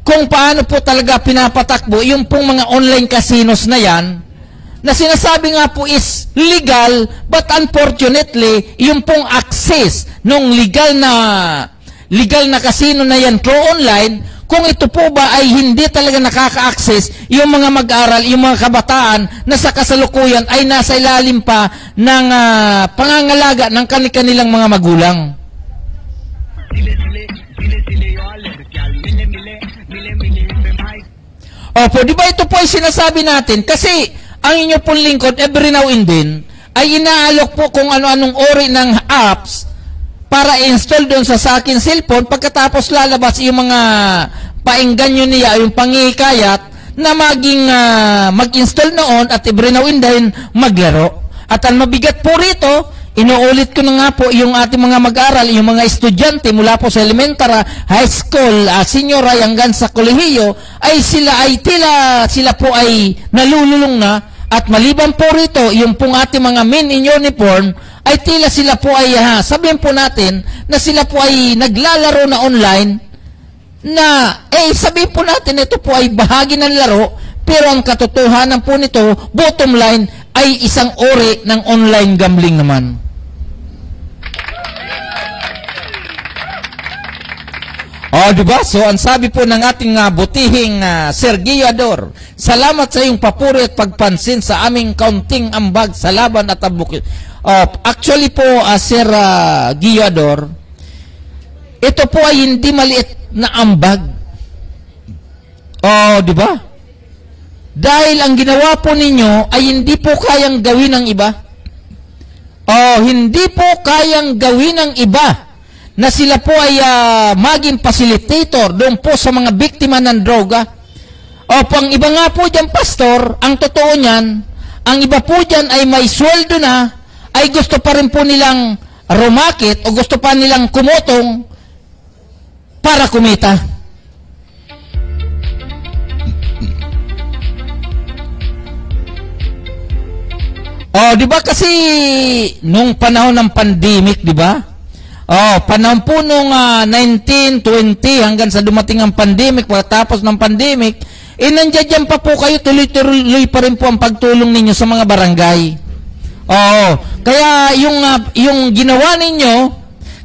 kung paano po talaga pinapatakbo yung pong mga online casinos na yan, na sinasabi nga po is legal, but unfortunately, yung pong access nung legal na casino na yan through online, kung ito po ba ay hindi talaga nakaka-access yung mga mag-aral, yung mga kabataan na sa kasalukuyan ay nasa ilalim pa ng pangangalaga ng kanilang mga magulang. Opo, di ba ito po ay sinasabi natin? Kasi ang inyo pong lingkod every now and then ay inaalok po kung ano-anong ori ng apps para install doon sa akin cellphone, pagkatapos lalabas yung mga paingganyo niya, yung pangikayat na maging mag-install noon at every now and then maglaro. At ang mabigat po rito, inuulit ko na nga po yung ating mga mag-aral, yung mga estudyante mula po sa elementary, high school, senior high hanggang sa kolehiyo, ay sila po ay nalululong na. At maliban po rito, yung pong ating mga men in uniform, ay tila sila po ay, sabihin po natin, na sila po ay naglalaro na online, na, sabihin po natin, ito po ay bahagi ng laro, pero ang katotohanan po nito, bottom line, ay isang uri ng online gambling naman. Diba? So, ang sabi po ng ating butihing Sir Guiador, salamat sa iyong papuri at pagpansin sa aming kaunting ambag sa laban at abukit. Actually po, Sir Guiador, ito po ay hindi maliit na ambag. Diba? Dahil ang ginawa po ninyo ay hindi po kayang gawin ng iba. Hindi po kayang gawin ng iba na sila po ay maging facilitator doon po sa mga biktima ng droga. Ang iba nga po dyan, Pastor, ang totoo niyan, ang iba po dyan ay may sweldo na, ay gusto pa rin po nilang rumakit o gusto pa nilang kumutong para kumita. Di ba kasi nung panahon ng pandemic, di ba? Panahon po nung 1920 hanggang sa dumating ang pandemic, pagkatapos ng pandemic, nandiyan pa po kayo, tuloy-tuloy pa rin po ang pagtulong ninyo sa mga barangay. Kaya yung ginawa ninyo,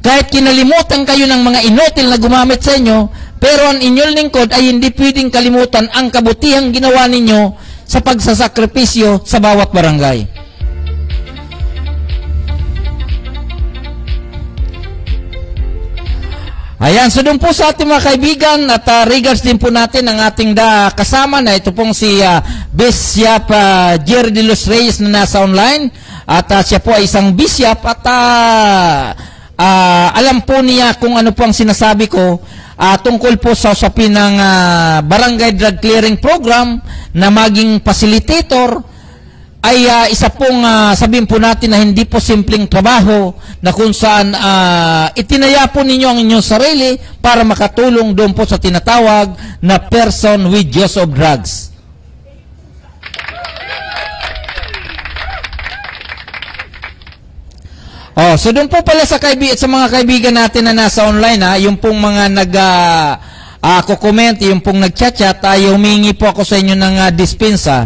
kahit kinalimutan kayo ng mga inutil na gumamit sa inyo, pero ang inyong lingkod ay hindi pwedeng kalimutan ang kabutihang ginawa ninyo sa pagsasakripisyo sa bawat barangay. Ayan, so doon po sa ating mga kaibigan at regards din po natin ang ating kasama na ito pong si Bishop Jerry de los Reyes na nasa online at siya po ay isang bishop at alam po niya kung ano po ang sinasabi ko tungkol po sa usapin ng Barangay Drug Clearing Program na maging facilitator ay isa pong sabihin po natin na hindi po simpleng trabaho na kung saan itinaya po ninyo ang inyong sarili para makatulong doon po sa tinatawag na person with use of drugs. So doon po pala sa mga kaibigan natin na nasa online, yung pong mga nag-comment, yung pong nag-chat-chat, humingi po ako sa inyo ng dispensa.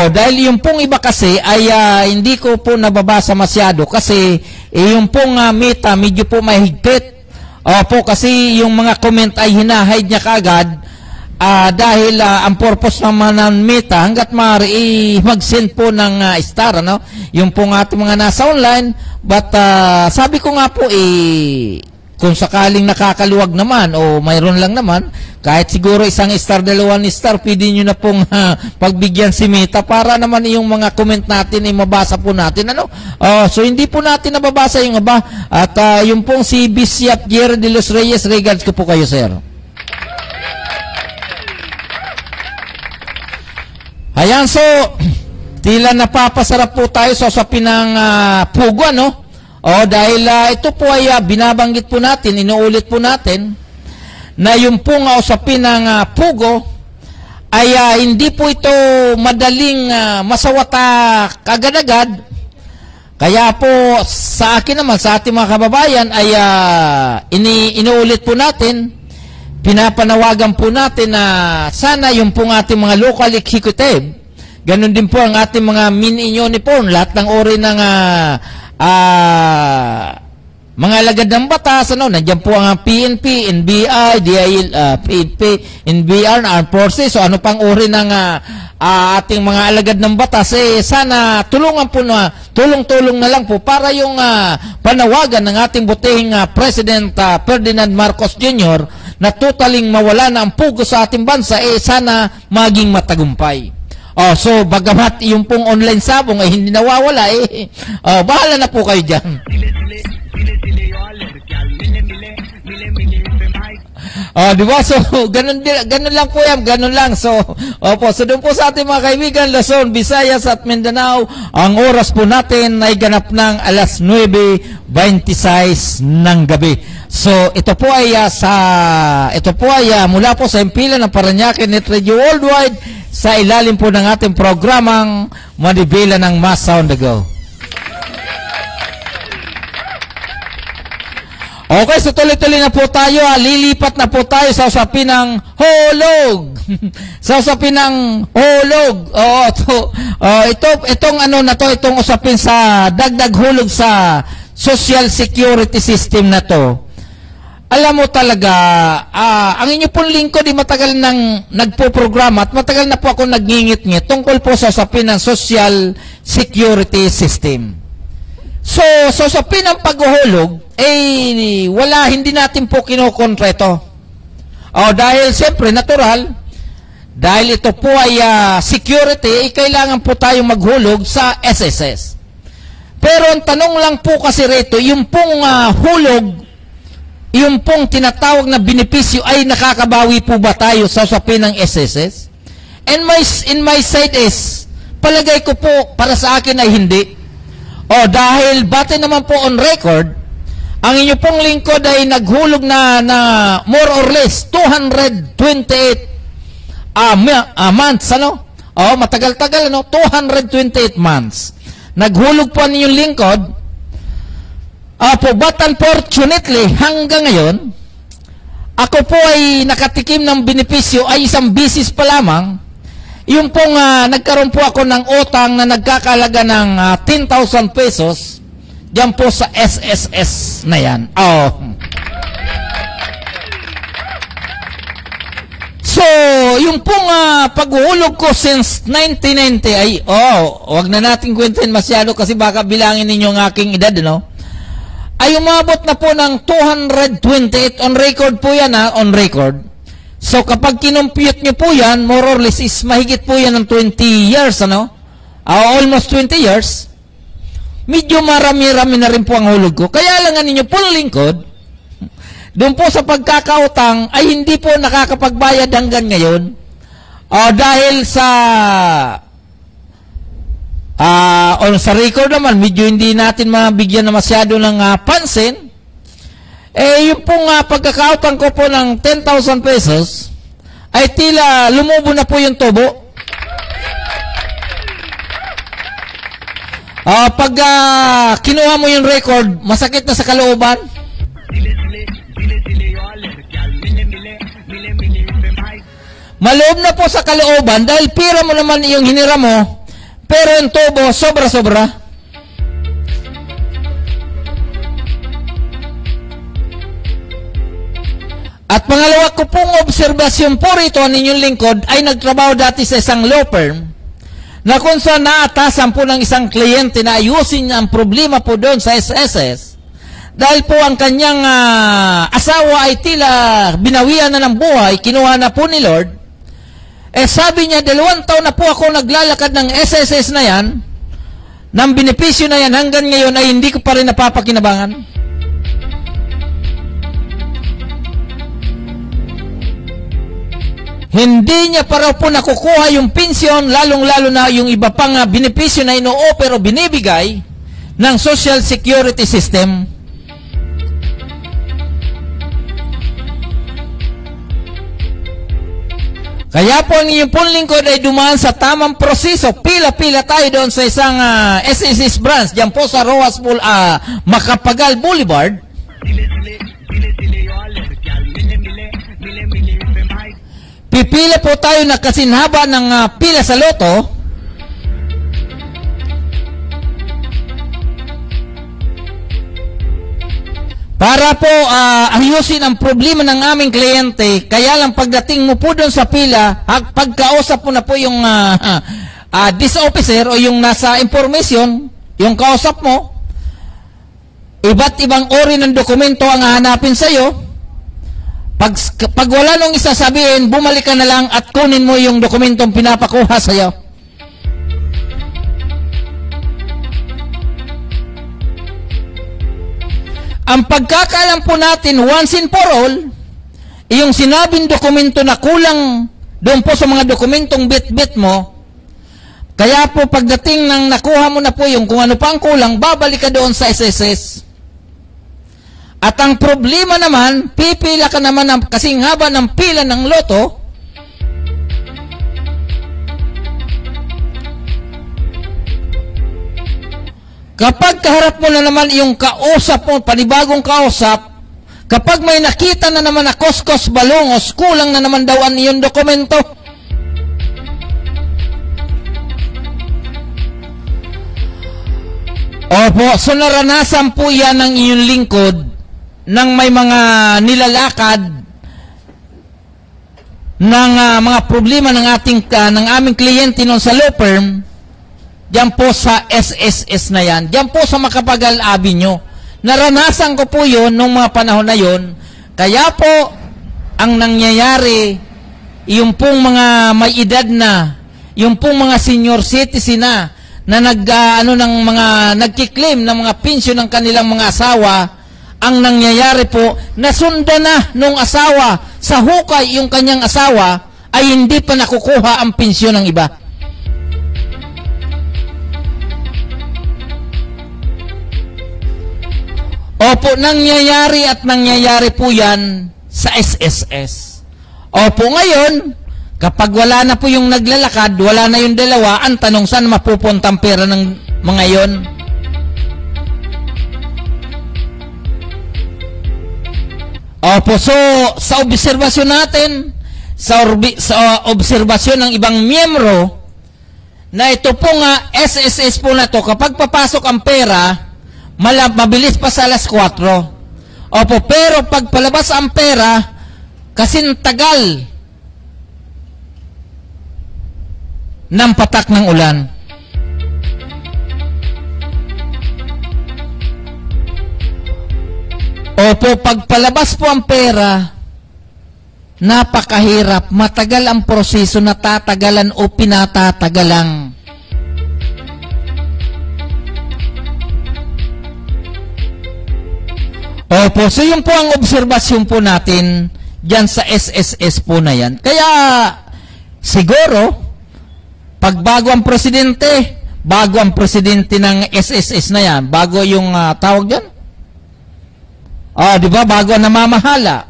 Dahil yung pong iba kasi ay hindi ko po nababasa masyado kasi yung pong meta medyo po mahigpit. Po kasi yung mga comment ay hinahide niya kaagad dahil ang purpose naman ng meta hanggat maaari mag-send po ng star, ano? Yung pong ating mga nasa online, but sabi ko nga po kung sakaling nakakaluwag naman o mayroon lang naman, kahit siguro isang star, dalawang star, pwede nyo na pong pagbigyan si Meta para naman yung mga comment natin ay mabasa po natin. Ano? So hindi po natin nababasa yung iba. At yung pong si Bishop Jerry de los Reyes, regards ko po kayo, sir. Ayan, so tila napapasarap po tayo sa usapin ng pugo, no? Dahil ito po ay binabanggit po natin, inuulit po natin, na yung pong usapin ng pugo ay hindi po ito madaling masawata kagad-agad. Kaya po sa akin naman, sa ating mga kababayan ay inuulit po natin, pinapanawagan po natin na sana yung pong ating mga local executive, ganun din po ang ating mga mini-union po, lahat ng ori ng mga alagad ng batas, ano, nandiyan po ang PNP, NBI, DIL, PNP, NBR, Armed Forces, so ano pang uri ng ating mga alagad ng batas, sana tulungan po na, tulong-tulong na lang po para yung panawagan ng ating butihing President Ferdinand Marcos Jr. na totaling mawala na ang pugo sa ating bansa, sana maging matagumpay. So bagamat yung pong online sabong ay hindi nawawala, bahala na po kayo dyan. Diba? So, ganun lang po yan, ganun lang. So, so doon po sa ating mga kaibigan, Luzon, Visayas at Mindanao, ang oras po natin ay ganap ng alas 9:26 ng gabi. So, ito po ay mula po sa impilan ng Parañaque Net Radio Worldwide sa ilalim po ng ating programang Manibela ng Mass Sound Ago. Okay, so tuloy-tuloy na po tayo. Lilipat na po tayo sa usapin ng hulog. Sa usapin ng hulog. Itong usapin sa dagdag hulog sa social security system na to. Alam mo talaga, ang inyo pong lingkod ay matagal nang nagpo-programa at matagal na po ako nagngingit-ngit tungkol po sa usapin ng social security system. So, sa usapin ng paghuhulog, hindi natin po kinukontra ito. Dahil siyempre, natural, dahil ito po ay security, kailangan po tayong maghulog sa SSS. Pero ang tanong lang po kasi rito, yung pong hulog, yung pong tinatawag na benepisyo ay nakakabawi po ba tayo sa usapin ng SSS? And in my side is, palagay ko po, para sa akin ay hindi. Dahil bate naman po on record, ang inyo pong lingkod ay naghulog na more or less 228 months, ano? Matagal-tagal, ano? 228 months. Naghulog po ang inyong lingkod. But unfortunately, hanggang ngayon, ako po ay nakatikim ng benepisyo ay isang bisis pa lamang. Yung pong nagkaroon po ako ng utang na nagkakalaga ng 10,000 pesos diyan po sa SSS na yan. So, yung pong paghuhulog ko since 1990 ay, wag na natin kwentuhin masyado kasi baka bilangin ninyo ang aking edad, no? Ay umabot na po ng 228 on record po yan, on record. So, kapag kinumpute nyo po yan, more or less is mahigit po yan ng 20 years, ano? Almost 20 years. medyo marami-rami na rin po ang hulog ko. Kaya lang ninyo po lingkod, doon po sa pagkakautang ay hindi po nakakapagbayad hanggang ngayon. Dahil sa sa record naman, medyo hindi natin mabigyan na masyado ng pansin. Yung pong pagkakautang ko po ng 10,000 pesos, ay tila lumubo na po yung tubo. Pag kinuha mo yung record, masakit na sa kalooban. Maloob na po sa kalooban dahil pira mo naman yung hinira mo, pero yung tubo, sobra-sobra. At pangalawa ko pong obserbasyon po rito ang inyong lingkod ay nagtrabaho dati sa isang law firm na kung saan naatasan po ng isang kliyente na ayusin ang problema po doon sa SSS dahil po ang kanyang asawa ay tila binawian na ng buhay, kinuha na po ni Lord. Sabi niya, 2 taon na po ako naglalakad ng SSS na yan, ng benepisyo na yan, hanggang ngayon ay hindi ko pa rin napapakinabangan. Hindi niya pa raw po nakukuha yung pensyon, lalong-lalo na yung iba pang benepisyo na ino-offer o binibigay ng Social Security System. Kaya po ang inyong pong lingkod ay dumaan sa tamang proseso. Pila-pila tayo doon sa isang SSS branch, diyan po sa Rojas Macapagal Boulevard. Pipila po tayo na kasinhaba ng pila sa loto. Para po ayusin ang problema ng aming kliyente. Kaya lang pagdating mo po doon sa pila, pagkausap mo na po yung this officer o yung nasa information, yung kausap mo, iba't ibang uri ng dokumento ang hahanapin sa'yo. Pag wala nung isasabihin, bumalik ka na lang at kunin mo yung dokumentong pinapakuha sa'yo. Ang pagkakaalam po natin, once and for all, yung sinabing dokumento na kulang doon po sa mga dokumentong bit-bit mo, kaya po pagdating ng nakuha mo na po yung kung ano pa ang kulang, babalik ka doon sa SSS. At ang problema naman, pipila ka naman ng kasing haba ng pila ng loto, kapag kaharap mo na naman yung kausap mo, panibagong kausap, kapag may nakita na naman na koskos balongos, kulang na naman daw ang iyong dokumento. Opo, so naranasan po yan ng iyong lingkod nang may mga nilalakad ng mga problema ng aming kliyente noon sa law firm. Diyan po sa SSS na yan. Diyan po sa Macapagal Avenue. Naranasan ko po yun nung mga panahon na yun. Kaya po, ang nangyayari, yung pong mga may edad na, yung pong mga senior citizen na nagkiklaim ng mga pensyon ng kanilang mga asawa, ang nangyayari po, nasunda na nung asawa, sa hukay yung kanyang asawa, ay hindi pa nakukuha ang pensyon ng iba. Opo, nangyayari po yan sa SSS. Opo, ngayon, kapag wala na po yung naglalakad, wala na yung dalawa, ang tanong saan mapupunta ang pera ng mga yon? Opo, so sa obserbasyon natin, sa obserbasyon ng ibang miyembro, na ito po nga, SSS po na to, kapag papasok ang pera, mabilis pa sa alas 4. Opo, pero pag palabas ang pera, kasing tagal ng patak ng ulan. Opo, pag palabas po ang pera, napakahirap, matagal ang proseso, natatagalan o pinatatagalang. Opo, so yun po ang obserbasyon po natin dyan sa SSS po na yan. Kaya, siguro, pag bago ang presidente ng SSS na yan, bago yung tawag dyan, di ba, bago namamahala.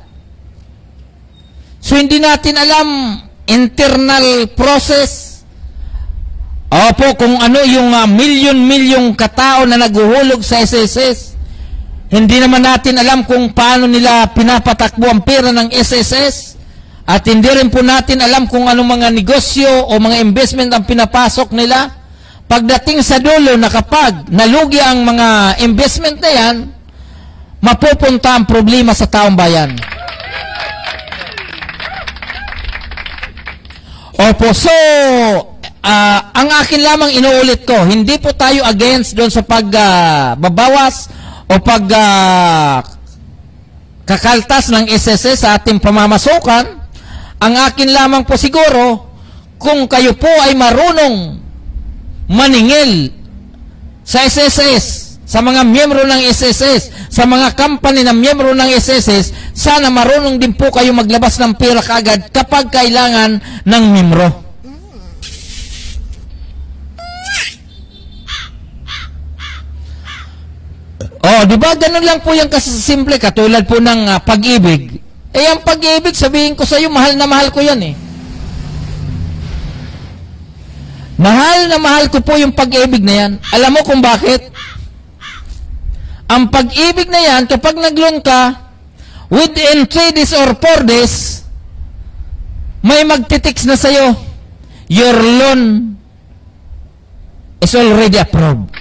So, hindi natin alam internal process. Opo, kung ano yung milyon-milyong katao na naguhulog sa SSS. Hindi naman natin alam kung paano nila pinapatakbo ang pera ng SSS. At hindi rin po natin alam kung anong mga negosyo o mga investment ang pinapasok nila. Pagdating sa dulo na kapag nalugi ang mga investment na yan, mapupunta ang problema sa taong bayan. Opo, so, ang akin lamang inuulit ko, hindi po tayo against doon sa pagbabawas o kakaltas ng SSS sa ating pamamasukan. Ang akin lamang po siguro, kung kayo po ay marunong maningil sa SSS, sa mga miyembro ng SSS, sa mga company na miyembro ng SSS, sana marunong din po kayo maglabas ng pera kaagad kapag kailangan ng miyembro. Di ba ganun lang po yung kasimple, katulad po ng pag-ibig. Ang pag-ibig, sabihin ko sa iyo, mahal na mahal ko yan eh. Mahal na mahal ko po yung pag-ibig na yan. Alam mo kung bakit? Ang pag-ibig na yan, kapag nag-loan ka, within 3 days or 4 days, may magtitix na sa'yo, your loan is already approved.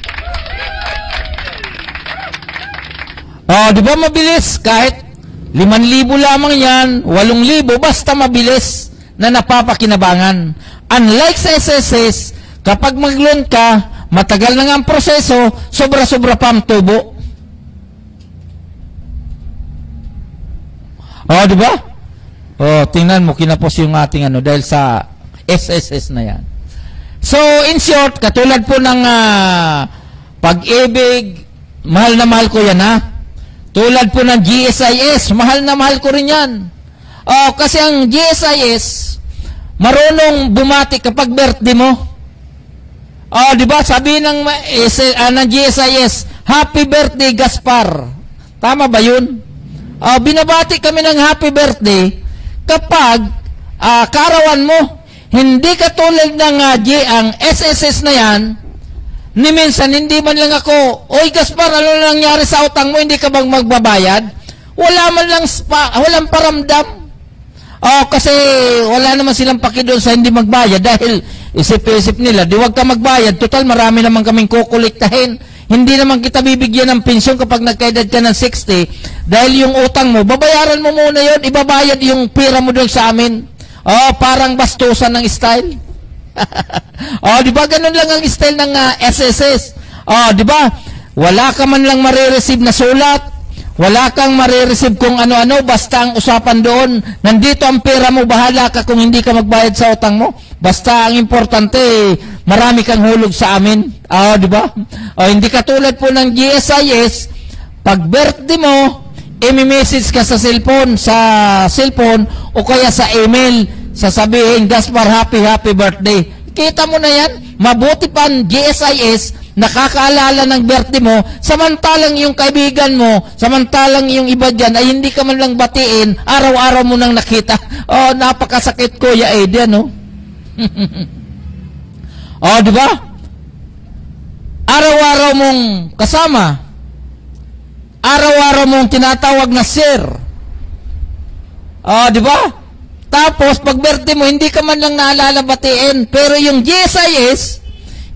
Di ba mabilis? Kahit 5,000 lamang yan, 8,000, basta mabilis na napapakinabangan. Unlike sa SSS, kapag mag-loan ka, matagal na nga ang proseso, sobra-sobra pa ang tubo. Di ba? Tingnan mo, kinapos yung ating dahil sa SSS na yan. So, in short, katulad po ng pag-ibig, mahal na mahal ko yan ha. Tulad po ng GSIS, mahal na mahal ko rin yan. Kasi ang GSIS, marunong bumati kapag birthday mo. Di ba? Sabi ng GSIS, happy birthday Gaspar. Tama ba yun? Binabati kami ng happy birthday kapag kaarawan mo. Hindi katulad ng ang SSS na yan, ni minsan, hindi man lang ako, oy Gaspar, ano nangyari sa utang mo, hindi ka bang magbabayad? Wala man lang walang paramdam. Kasi wala naman silang paki doon sa hindi magbayad dahil isip-isip nila, di wag ka magbayad, total marami naman kaming kukuliktahin. Hindi naman kita bibigyan ng pensyon kapag nagkaedad ka ng 60 dahil yung utang mo, babayaran mo muna yon, ibabayad yung pera mo doon sa amin. Parang bastusan ng style. Di ba ganun lang ang style ng SSS? Di ba? Wala ka man lang marireceive na sulat, wala kang marireceive kung ano-ano, basta ang usapan doon, nandito ang pera mo, bahala ka kung hindi ka magbayad sa utang mo. Basta ang importante, marami kang hulog sa amin. Di ba? Hindi katulad po ng GSIS, pag birthday mo, i-message ka sa cellphone o kaya sa email, sasabihin, Gaspar, happy birthday. Kita mo na yan? Mabuti pa ang GSIS, nakakaalala ng birthday mo, samantalang yung kaibigan mo, samantalang yung iba dyan, ay hindi ka man lang batiin, araw-araw mo nang nakita. Napakasakit, Kuya Eddie, ano? Di ba? Araw-araw mong kasama, araw-araw mong tinatawag na sir. Di ba? Tapos, pag birthday mo, hindi ka man lang naalala batiin. Pero yung GSIS,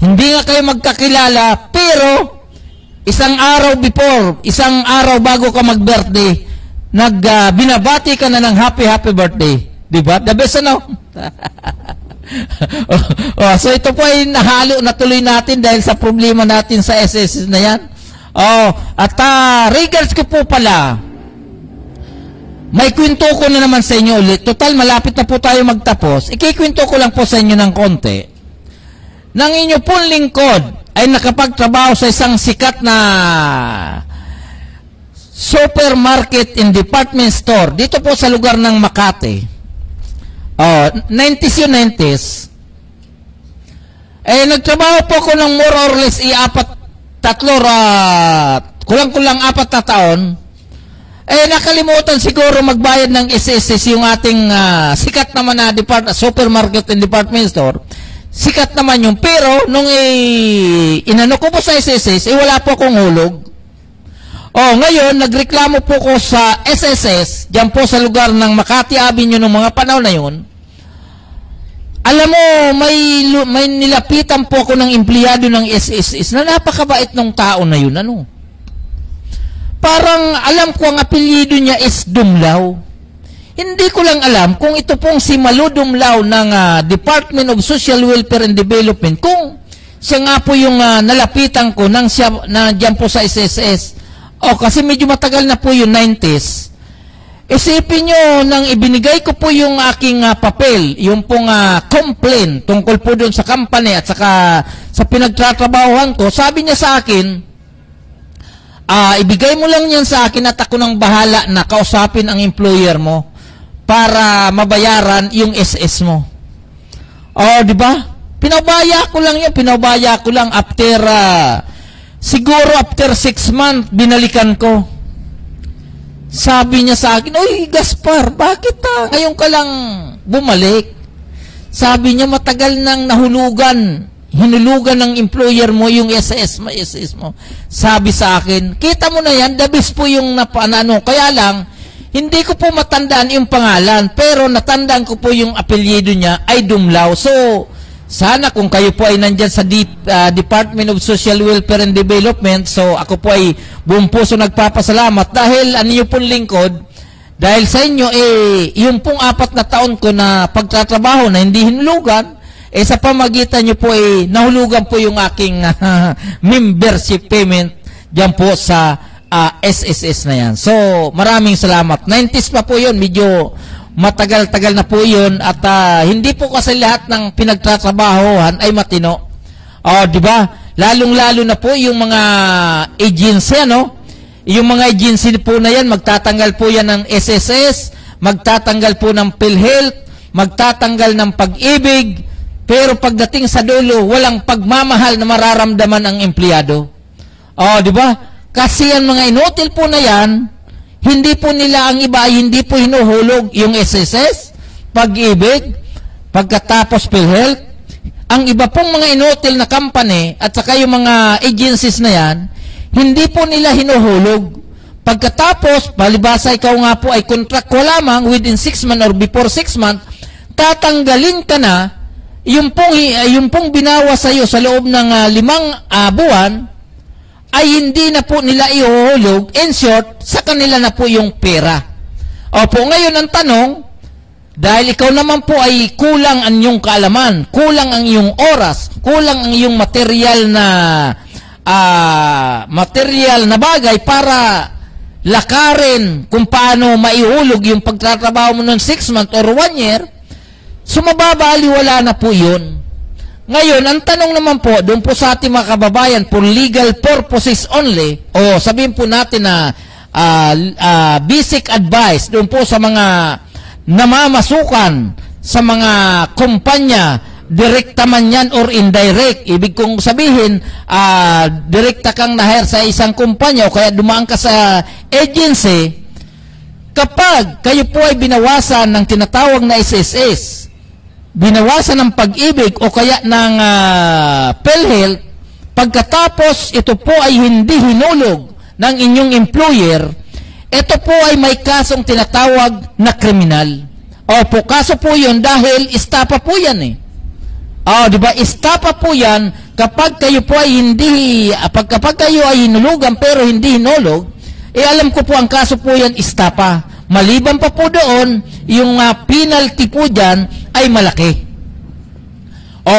hindi nga kayo magkakilala, pero isang araw before, isang araw bago ka mag-birthday, binabati ka na ng happy birthday. Diba? The best, ano? So, ito po ay nahalo na tuloy natin dahil sa problema natin sa SSS na yan. At regards ko po pala, may kwento ko na naman sa inyo ulit. Total, malapit na po tayo magtapos. Ikikwento ko lang po sa inyo ng konti. Nang inyo pong lingkod ay nakapagtrabaho sa isang sikat na supermarket and department store dito po sa lugar ng Makati. 90s yun, 90s. Nagtrabaho po ko ng more or less kulang-kulang 4 na taon. Nakalimutan siguro magbayad ng SSS yung ating sikat naman na supermarket and department store. Sikat naman yung, pero nung inano ko po sa SSS, wala po akong hulog. Ngayon, nagreklamo po ko sa SSS, dyan po sa lugar ng Makati Avenue ng mga panahon na yun. Alam mo, may nilapitan po ako ng empleyado ng SSS na napakabait ng tao na yun. Parang alam ko ang apelyido niya is Dumlao. Hindi ko lang alam kung ito pong si Malu Dumlao ng Department of Social Welfare and Development, kung siya nga po yung nalapitan ko nang siya na dyan po sa SSS. Kasi medyo matagal na po yung 90s. Isipin nyo, nang ibinigay ko po yung aking papel, yung pong complaint tungkol po doon sa company at saka sa pinagtatrabahuhan ko, sabi niya sa akin, ibigay mo lang yan sa akin at ako nang bahala na kausapin ang employer mo para mabayaran yung SS mo. Di ba? Pinabaya ko lang yun, after siguro after 6 months, binalikan ko. Sabi niya sa akin, "Uy, Gaspar, bakit ngayon ka lang bumalik?" Sabi niya, matagal nang hinulugan ng employer mo yung SS mo. Sabi sa akin, "Kita mo na yan, the best po yung napaano. Kaya lang, hindi ko po matandaan yung pangalan, pero natandaan ko po yung apelyido niya ay Dumlao." So, sana kung kayo po ay nandyan sa Department of Social Welfare and Development, so ako po ay buong puso nagpapasalamat dahil niyo pong lingkod, dahil sa inyo, yung pong 4 na taon ko na pagtatrabaho na hindi hinulugan, sa pamagitan nyo po nahulugan po yung aking membership payment dyan po sa SSS na yan. So, maraming salamat. 90s pa po yun, medyo matagal-tagal na po yun at hindi po kasi lahat ng pinagtatrabahohan ay matino. Di ba? Lalong-lalo na po yung mga agency, Yung mga agency po na yan, magtatanggal po yan ng SSS, magtatanggal po ng PhilHealth, magtatanggal ng Pag-ibig, pero pagdating sa dulo, walang pagmamahal na mararamdaman ang empleyado. Di ba? Kasi yan mga inutil po na yan, hindi po nila ang iba, hindi po hinuhulog yung SSS, Pag-ibig, pagkatapos PhilHealth. Ang iba pong mga inutil na company at saka yung mga agencies na yan, hindi po nila hinuhulog. Pagkatapos, palibasa ikaw nga po ay contract ko lamang within 6 months or before 6 months, tatanggalin ka na yung pong binawa sa iyo sa loob ng 5 buwan, ay hindi na po nila ihuhulog. In short, sa kanila na po yung pera. Ngayon ang tanong, dahil ikaw naman po ay kulang ang iyong kaalaman, kulang ang iyong oras, kulang ang iyong material na bagay para lakarin kung paano maihulog yung pagtatrabaho mo ng 6 months or 1 year, sumababaliwala na po yun. Ngayon, ang tanong naman po, doon po sa ating mga kababayan, for legal purposes only, o sabihin po natin na basic advice, doon po sa mga namamasukan, sa mga kumpanya, direkta man yan or indirect. Ibig kong sabihin, direkta kang na-hire sa isang kumpanya o kaya dumaan ka sa agency, kapag kayo po ay binawasan ng tinatawag na SSS, binawasan ng Pag-ibig o kaya ng PhilHealth, pagkatapos ito po ay hindi hinulog ng inyong employer, ito po ay may kasong tinatawag na kriminal. Kaso po yun dahil istapa po yan di ba? Istapa po yan kapag kayo po ay kapag kayo ay hinulugan pero hindi hinulog, alam ko po ang kaso po yan istapa. Maliban pa po doon, yung penalty po dyan ay malaki.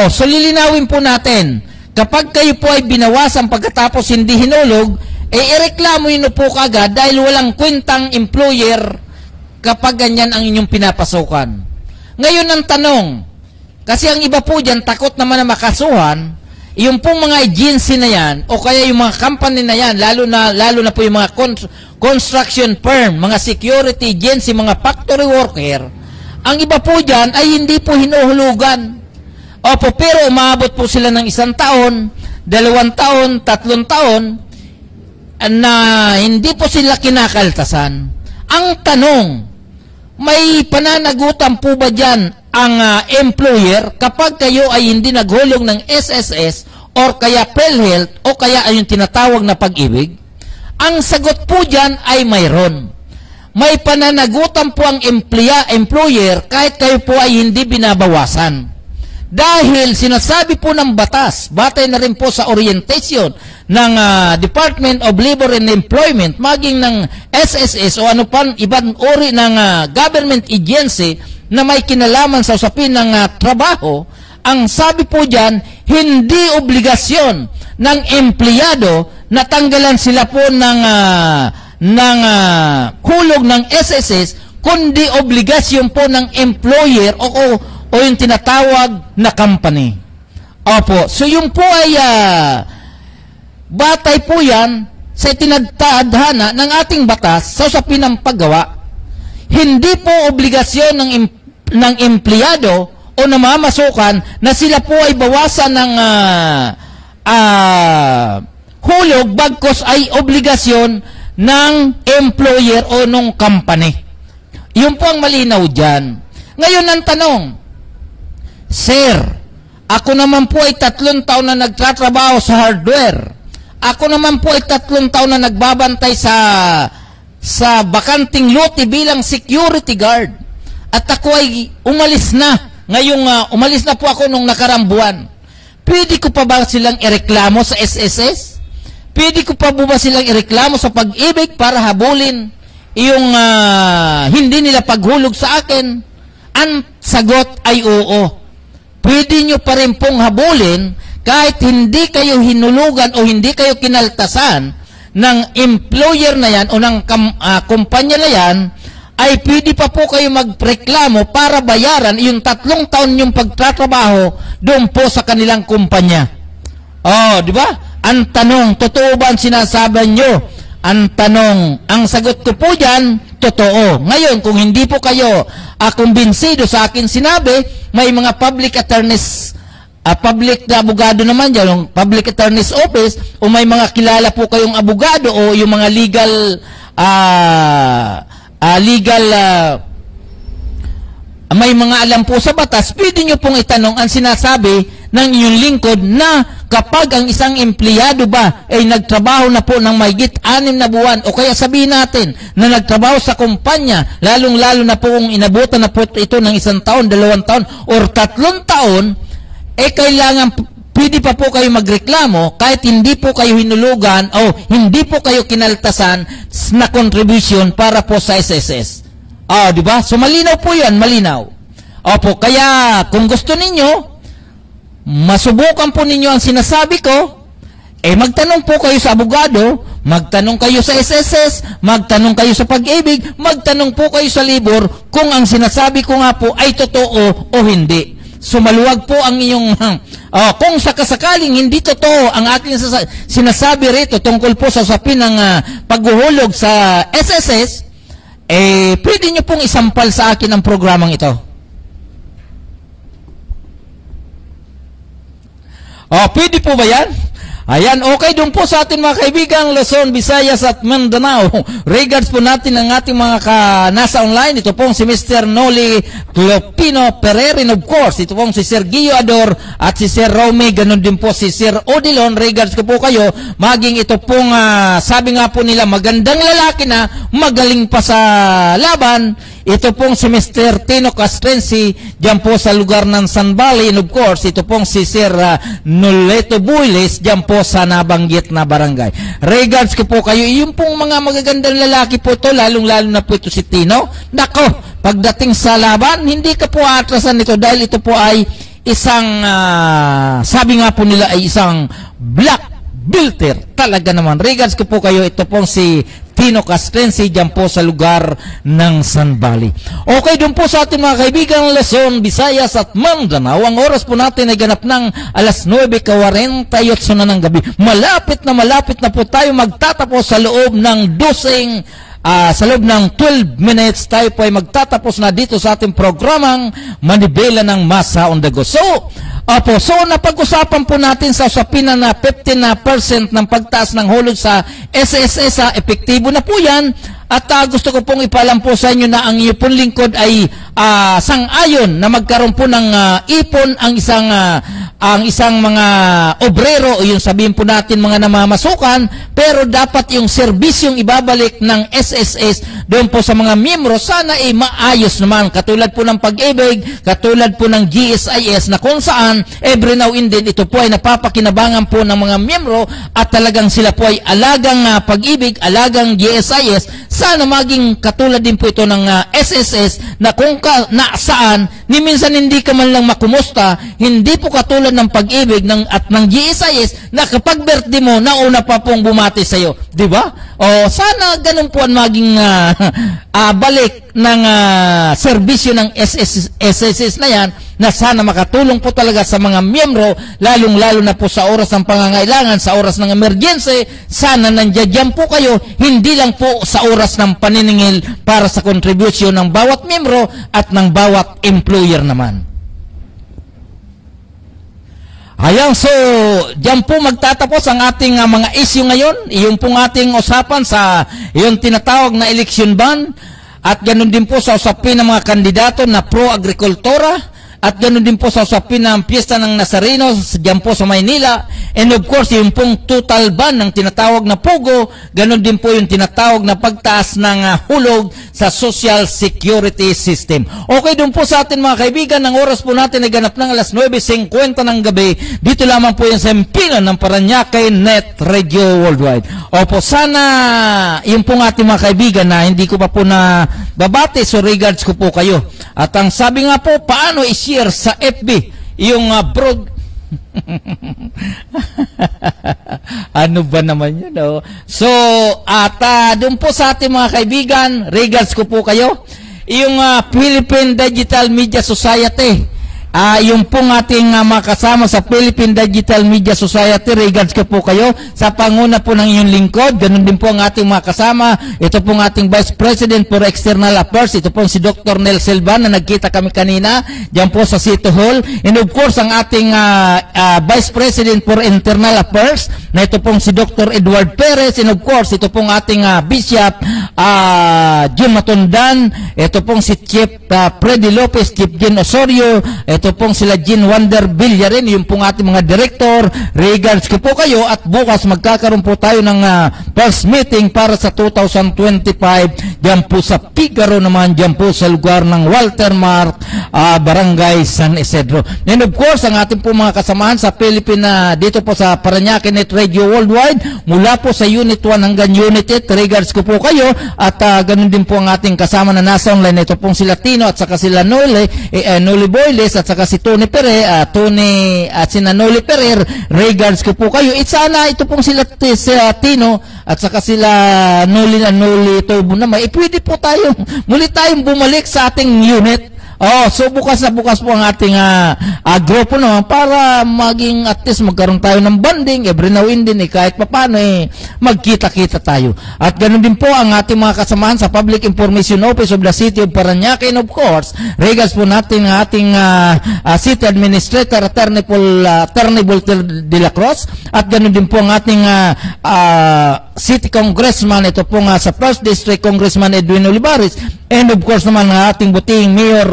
So lilinawin po natin, kapag kayo po ay binawasan pagkatapos hindi hinulog, ireklamo nyo po kagad dahil walang kwentang employer kapag ganyan ang inyong pinapasukan. Ngayon ang tanong, kasi ang iba po dyan takot naman na makasuhan, yung pong mga agency na yan, o kaya yung mga company na yan, lalo na po yung mga construction firm, mga security agency, mga factory worker, ang iba po dyan ay hindi po hinuhulugan. Opo, pero umabot po sila ng 1 taon, 2 taon, 3 taon, na hindi po sila kinakaltasan. Ang tanong, may pananagutan po ba dyan ang employer kapag kayo ay hindi naghulog ng SSS or kaya PhilHealth o kaya ay yung tinatawag na pag-ibig? Ang sagot po dyan ay mayroon. May pananagutan po ang employer kahit kayo po ay hindi binabawasan. Dahil sinasabi po ng batas, batay na rin po sa orientation ng Department of Labor and Employment, maging ng SSS o ano pang ibang uri ng government agency na may kinalaman sa usapin ng trabaho, ang sabi po dyan, hindi obligasyon ng empleyado na tanggalan sila po ng hulog ng SSS, kundi obligasyon po ng employer o yung tinatawag na company. Opo, so yung po ay batay po yan sa itinatadhana ng ating batas sa usapin ng paggawa. Hindi po obligasyon ng empleyado o namamasukan na sila po ay bawasan ng hulog, bagkos ay obligasyon ng employer o ng company. Yun po ang malinaw dyan. Ngayon ang tanong, Sir, ako naman po ay 3 taon na nagtatrabaho sa hardware. Ako naman po ay 3 taon na nagbabantay sa bakanting lote bilang security guard. At ako ay umalis na. Ngayong umalis na po ako nung nakarambuan. Pwede ko pa ba silang ireklamo sa SSS? Pwede ko pa ba silang ireklamo sa pag-ibig para habulin yung hindi nila paghulog sa akin? Ang sagot ay oo. Pwede nyo pa rin pong habulin kahit hindi kayo hinulugan o hindi kayo kinaltasan ng employer na yan o ng kumpanya na yan, ay pwede pa po kayo magreklamo para bayaran yung 3 taon yung pagtatrabaho doon po sa kanilang kumpanya. Oh, di ba? Ang tanong, totoo ba ang sinasabi nyo? Ang tanong, ang sagot ko po dyan, totoo. Ngayon, kung hindi po kayo kumbinsido sa akin sinabi, may mga public attorneys, public na abogado naman dyan, yung public attorney's office, o may mga kilala po kayong abogado o yung mga may mga alam po sa batas, pwede nyo pong itanong ang sinasabi ng inyong lingkod na kapag ang isang empleyado ba ay nagtrabaho na po ng mahigit 6 na buwan o kaya sabihin natin na nagtrabaho sa kumpanya, lalong-lalo na po kung inabutan na po ito ng 1 taon, 2 taon, or 3 taon, kailangan pwede pa po kayo magreklamo kahit hindi po kayo hinulugan o hindi po kayo kinaltasan na contribution para po sa SSS. Di ba? So malinaw po 'yan, malinaw. Opo, kaya kung gusto ninyo, masubukan po ninyo ang sinasabi ko, magtanong po kayo sa abogado, magtanong kayo sa SSS, magtanong kayo sa pag-ibig, magtanong po kayo sa labor kung ang sinasabi ko nga po ay totoo o hindi. So maluwag po ang iyong kung sakasakaling hindi totoo ang aking sinasabi rito tungkol po sa usapin ng paghuhulog sa SSS, pwede nyo pong isampal sa akin ang programang ito. Pwede po ba yan? Ayan, okay doon po sa ating mga kaibigan, Luzon, Visayas at Mindanao. Regards po natin ang ating mga nasa online. Ito pong si Mr. Noli Clopino Pererin, of course. Ito pong si Sir Gio Ador at si Sir Romy. Ganon din po si Sir Odilon. Regards ko po kayo. Maging ito pong, sabi nga po nila, magandang lalaki na magaling pa sa laban. Ito pong si Mr. Tino Castrensi, dyan po sa lugar ng San Valley. And of course, ito pong si Sir Noleto Builes, dyan po sa nabanggit na barangay. Regards ko po kayo. Yung pong mga magagandang lalaki po ito, lalong-lalo na po ito si Tino. Nako, pagdating sa laban, hindi ka po atrasan nito dahil ito po ay isang, sabi nga po nila ay isang black Bilter. Talaga naman. Regards ko po kayo. Ito pong si Tino Castrense dyan po sa lugar ng San Valley. Okay, doon po sa ating mga kaibigan, Luzon, Visayas at Mindanao. Ang oras po natin ay ganap ng alas 9:48 na ng gabi. Malapit na po tayo magtatapos sa loob ng sa loob ng 12 minutes tayo po ay magtatapos na dito sa ating programang Manibela ng Masa on the Go. So napag-usapan po natin sa usapin na 15% ng pagtaas ng hulog sa SSS, epektibo na po yan. At gusto ko pong ipalam po sa inyo na ang ipon lingkod ay sang-ayon na magkaroon po ng ipon ang isang mga obrero o yung sabihin po natin mga namamasukan, pero dapat yung serbisyong ibabalik ng SSS doon po sa mga miyembro sana ay maayos naman, katulad po ng Pag-ibig, katulad po ng GSIS na kung saan every now and then ito po ay napapakinabangan po ng mga miyembro at talagang sila po ay alagang Pag-ibig, alagang GSIS. Sana maging katulad din po ito ng SSS na kung saan ni minsan hindi ka man lang makumusta, hindi po katulad ng Pag-ibig at ng GSIS na kapag birthday mo, nauna pa pong bumati sa iyo. Di ba? O sana ganun po ang maging balik ng serbisyo ng SSS na yan, na sana makatulong po talaga sa mga miyembro, lalong-lalo na po sa oras ng pangangailangan, sa oras ng emergency. Sana nandiyan po kayo, hindi lang po sa oras ng paniningil para sa kontribusyon ng bawat miyembro at ng bawat employer naman. Ayan, so diyan po magtatapos ang ating mga issue ngayon. Iyon pong ating usapan sa yung tinatawag na election ban, at ganoon din po sa usapin ng mga kandidato na pro-agrikultura, at ganoon din po sa usapin ng piyesta ng Nazareno diyan po sa Maynila, and of course yung pong total ban ng tinatawag na POGO, ganoon din po yung tinatawag na pagtaas ng hulog sa Social Security System. Okay, doon po sa atin mga kaibigan, ang oras po natin ay ganap ng alas 9:50 ng gabi. Dito lamang po yung sa impilan ng Paranaque Net Radio Worldwide. Opo, sana yung pong ating mga kaibigan na hindi ko pa po na babati, so regards ko po kayo. At ang sabi nga po, paano i-share sa FB yung ano ba naman yun, no? So, at doon po sa ating mga kaibigan, regards ko po kayo, yung Philippine Digital Media Society, yung pong ating makasama sa Philippine Digital Media Society, regards ko po kayo, sa panguna po ng inyong lingkod. Ganun din po ang ating makasama, ito pong ating Vice President for External Affairs, ito pong si Dr. Nel Silvan na nagkita kami kanina dyan po sa City Hall, and of course ang ating Vice President for Internal Affairs na ito pong si Dr. Edward Perez, and of course ito pong ating Bishop Jim Matondan, ito pong si Chief Freddy Lopez, Chief Jean Osorio, ito pong sila Jean Wander Villarin, yung pong ating mga director. Regards ko po kayo, at bukas magkakaroon po tayo ng first meeting para sa 2025 diyan po sa Figaro naman, diyan po sa lugar ng Walter Mart, Barangay San Isidro. And of course, ang ating po mga kasamahan sa Philippine, dito po sa Paranaque Net Radio Worldwide, mula po sa Unit 1 hanggang Unit 8, regards ko po kayo, at ganun din po ang ating kasama na nasa online, ito pong sila Tino at saka sila Noli Boyles, at saka si Tony Pere, at si Noli Perer, regards ko po kayo. Sana ito pong sila Tino at saka sila Noli Tobo naman, pwede po muli tayong bumalik sa ating unit. So bukas po ang ating grupo naman para maging at least magkaroon tayo ng bonding every now and then, kahit paano magkita-kita tayo. At ganoon din po ang ating mga kasamahan sa Public Information Office of the City of Paranaque, and of course, regards po natin ang ating City Administrator Attorney Volter de la Cruz, at ganoon din po ang ating City Congressman, ito po sa 1st District Congressman Edwin Olivares, and of course naman ang ating buting Mayor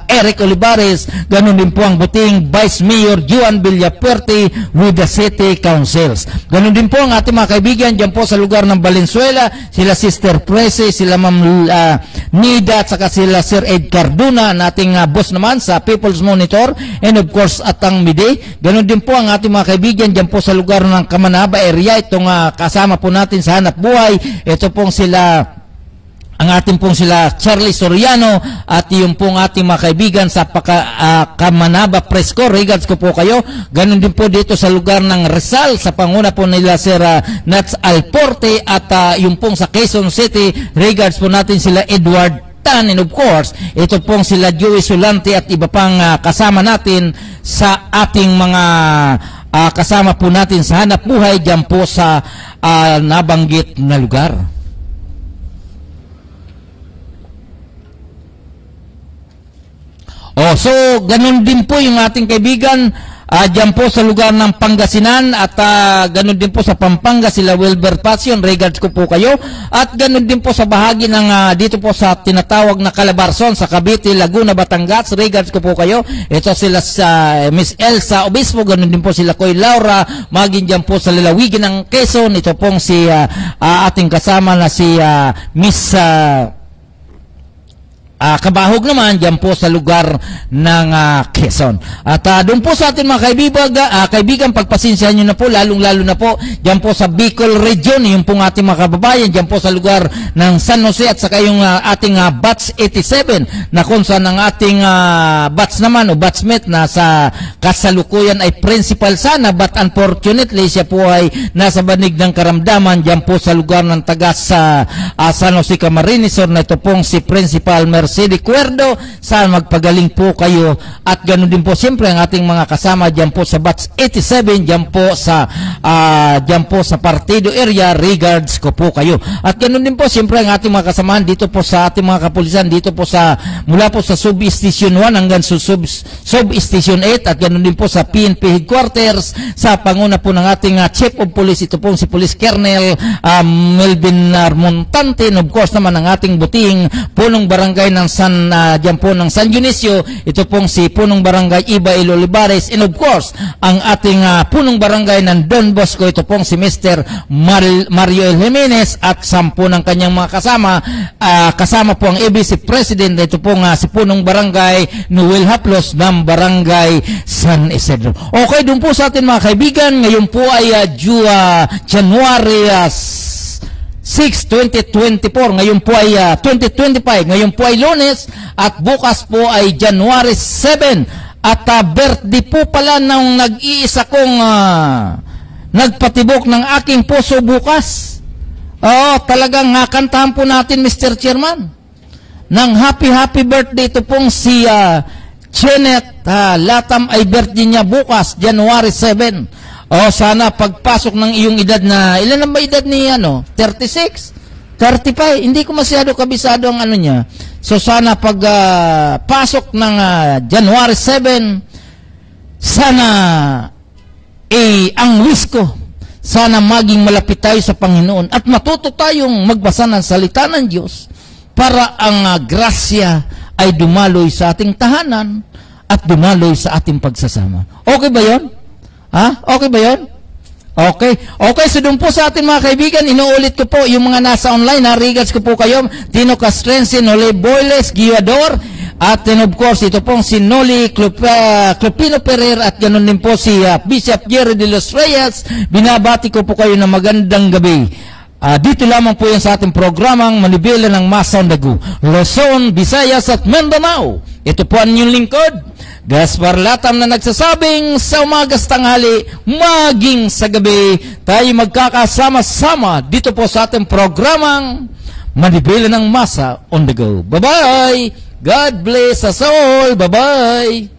Eric Olivares, ganun din po ang buting Vice Mayor Juan Villapuerte with the City Councils. Ganun din po ang ating mga kaibigan dyan po sa lugar ng Valenzuela, sila Sister Prese, sila Ma'am Nida, at saka sila Sir Ed Carduna, ang ating boss naman sa People's Monitor, and of course at ang Mide. Ganun din po ang ating mga kaibigan dyan po sa lugar ng Kamanaba area, itong kasama po natin sa Hanap Buhay, ito pong sila ang ating pong sila Charlie Soriano at yung pong ating mga kaibigan sa Kamanaba Press Corps. Regards ko po kayo. Ganon din po dito sa lugar ng Rizal sa panguna po nila Sir Nats Alporte at yung pong sa Quezon City. Regards po natin sila Edward Tan, and of course ito pong sila Joey Sulante at iba pang kasama natin sa ating mga kasama po natin sa hanap buhay dyan po sa nabanggit na lugar. So, ganun din po yung ating kaibigan dyan po sa lugar ng Pangasinan at ganun din po sa Pampanga sila Wilber Passion. Regards ko po kayo. At ganun din po sa bahagi ng dito po sa tinatawag na Calabarzon sa Cavite, Laguna, Batangas. Regards ko po kayo. Ito sila sa Miss Elsa Obispo. Ganun din po sila Koy Laura. Maging dyan po sa Lalawigan ng Quezon. Ito pong si ating kasama na si Miss Kabahog naman dyan po sa lugar ng Quezon. At doon po sa atin mga kaibigan, pagpasensyahan nyo na po, lalong-lalo na po dyan po sa Bicol Region, yung pong ating mga kababayan dyan po sa lugar ng San Jose at saka yung ating Batch 87 na kung saan ang ating batch naman o batchmate na sa kasalukuyan ay principal sana, but unfortunately siya po ay nasa banig ng karamdaman dyan po sa lugar ng tagas sa San Jose Camarines. Na ito pong si Principal Mercedes Cuerdo. Saan magpagaling po kayo at ganoon din po siyempre ang ating mga kasama diyan po sa Batch 87 diyan po sa Partido area. Regards ko po kayo. At ganoon din po siyempre ang ating mga kasamahan dito po sa ating mga kapulisan dito po sa mula po sa Sub-Station 1 hanggang sa Sub-Station 8 at ganoon din po sa PNP headquarters sa panguna po ng ating Chief of Police. Ito po si Police Colonel Melvin Montante, and of course naman ang ating buting punong barangay ng diyan po ng San Dionisio, ito pong si punong barangay Ibail Olivares, and of course ang ating punong barangay ng Don Bosco, ito pong si Mr. Mario El Jimenez at 10 ng kanyang mga kasama. Kasama po ang ABC President, ito pong si punong barangay Noel Haplos ng barangay San Isidro. Okay, doon po sa atin mga kaibigan, ngayon po ay January 6, 2024. Ngayon po ay 2025. Ngayon po ay Lunes at bukas po ay January 7. At birthday po pala ng nag-iisa kong nagpatibok ng aking puso bukas. Talagang kantahan po natin, Mr. Chairman, ng happy birthday. Ito pong si Janet Latam ay birthday niya bukas, January 7. Sana pagpasok ng iyong edad na, ilan na ba edad ni 36? 35? Hindi ko masyado kabisado ang niya. So sana pasok ng January 7, sana ang wish ko, sana maging malapit tayo sa Panginoon at matuto tayong magbasa ng salita ng Diyos para ang grasya ay dumaloy sa ating tahanan at dumaloy sa ating pagsasama. Okay ba yon? Okay ba yun? Okay, so doon po sa atin mga kaibigan, inuulit ko po yung mga nasa online, regards ko po kayo, Tino Castrense, Noli Boyles, Guiador, at then of course, ito pong si Noli Clopino Ferrer, at ganoon din po si Bishop Jerry de los Reyes. Binabati ko po kayo ng magandang gabi. Dito lamang po yan sa ating programang Manibela ng Masa Ondagu, Luzon, Visayas at Mindanao. Ito po ang inyong lingkod, Gaspar Latam, na nagsasabing sa umagas tanghali, maging sa gabi, tayo magkakasama-sama dito po sa ating programang Manibela ng Masa on the Go. Bye-bye! God bless us all! Bye-bye!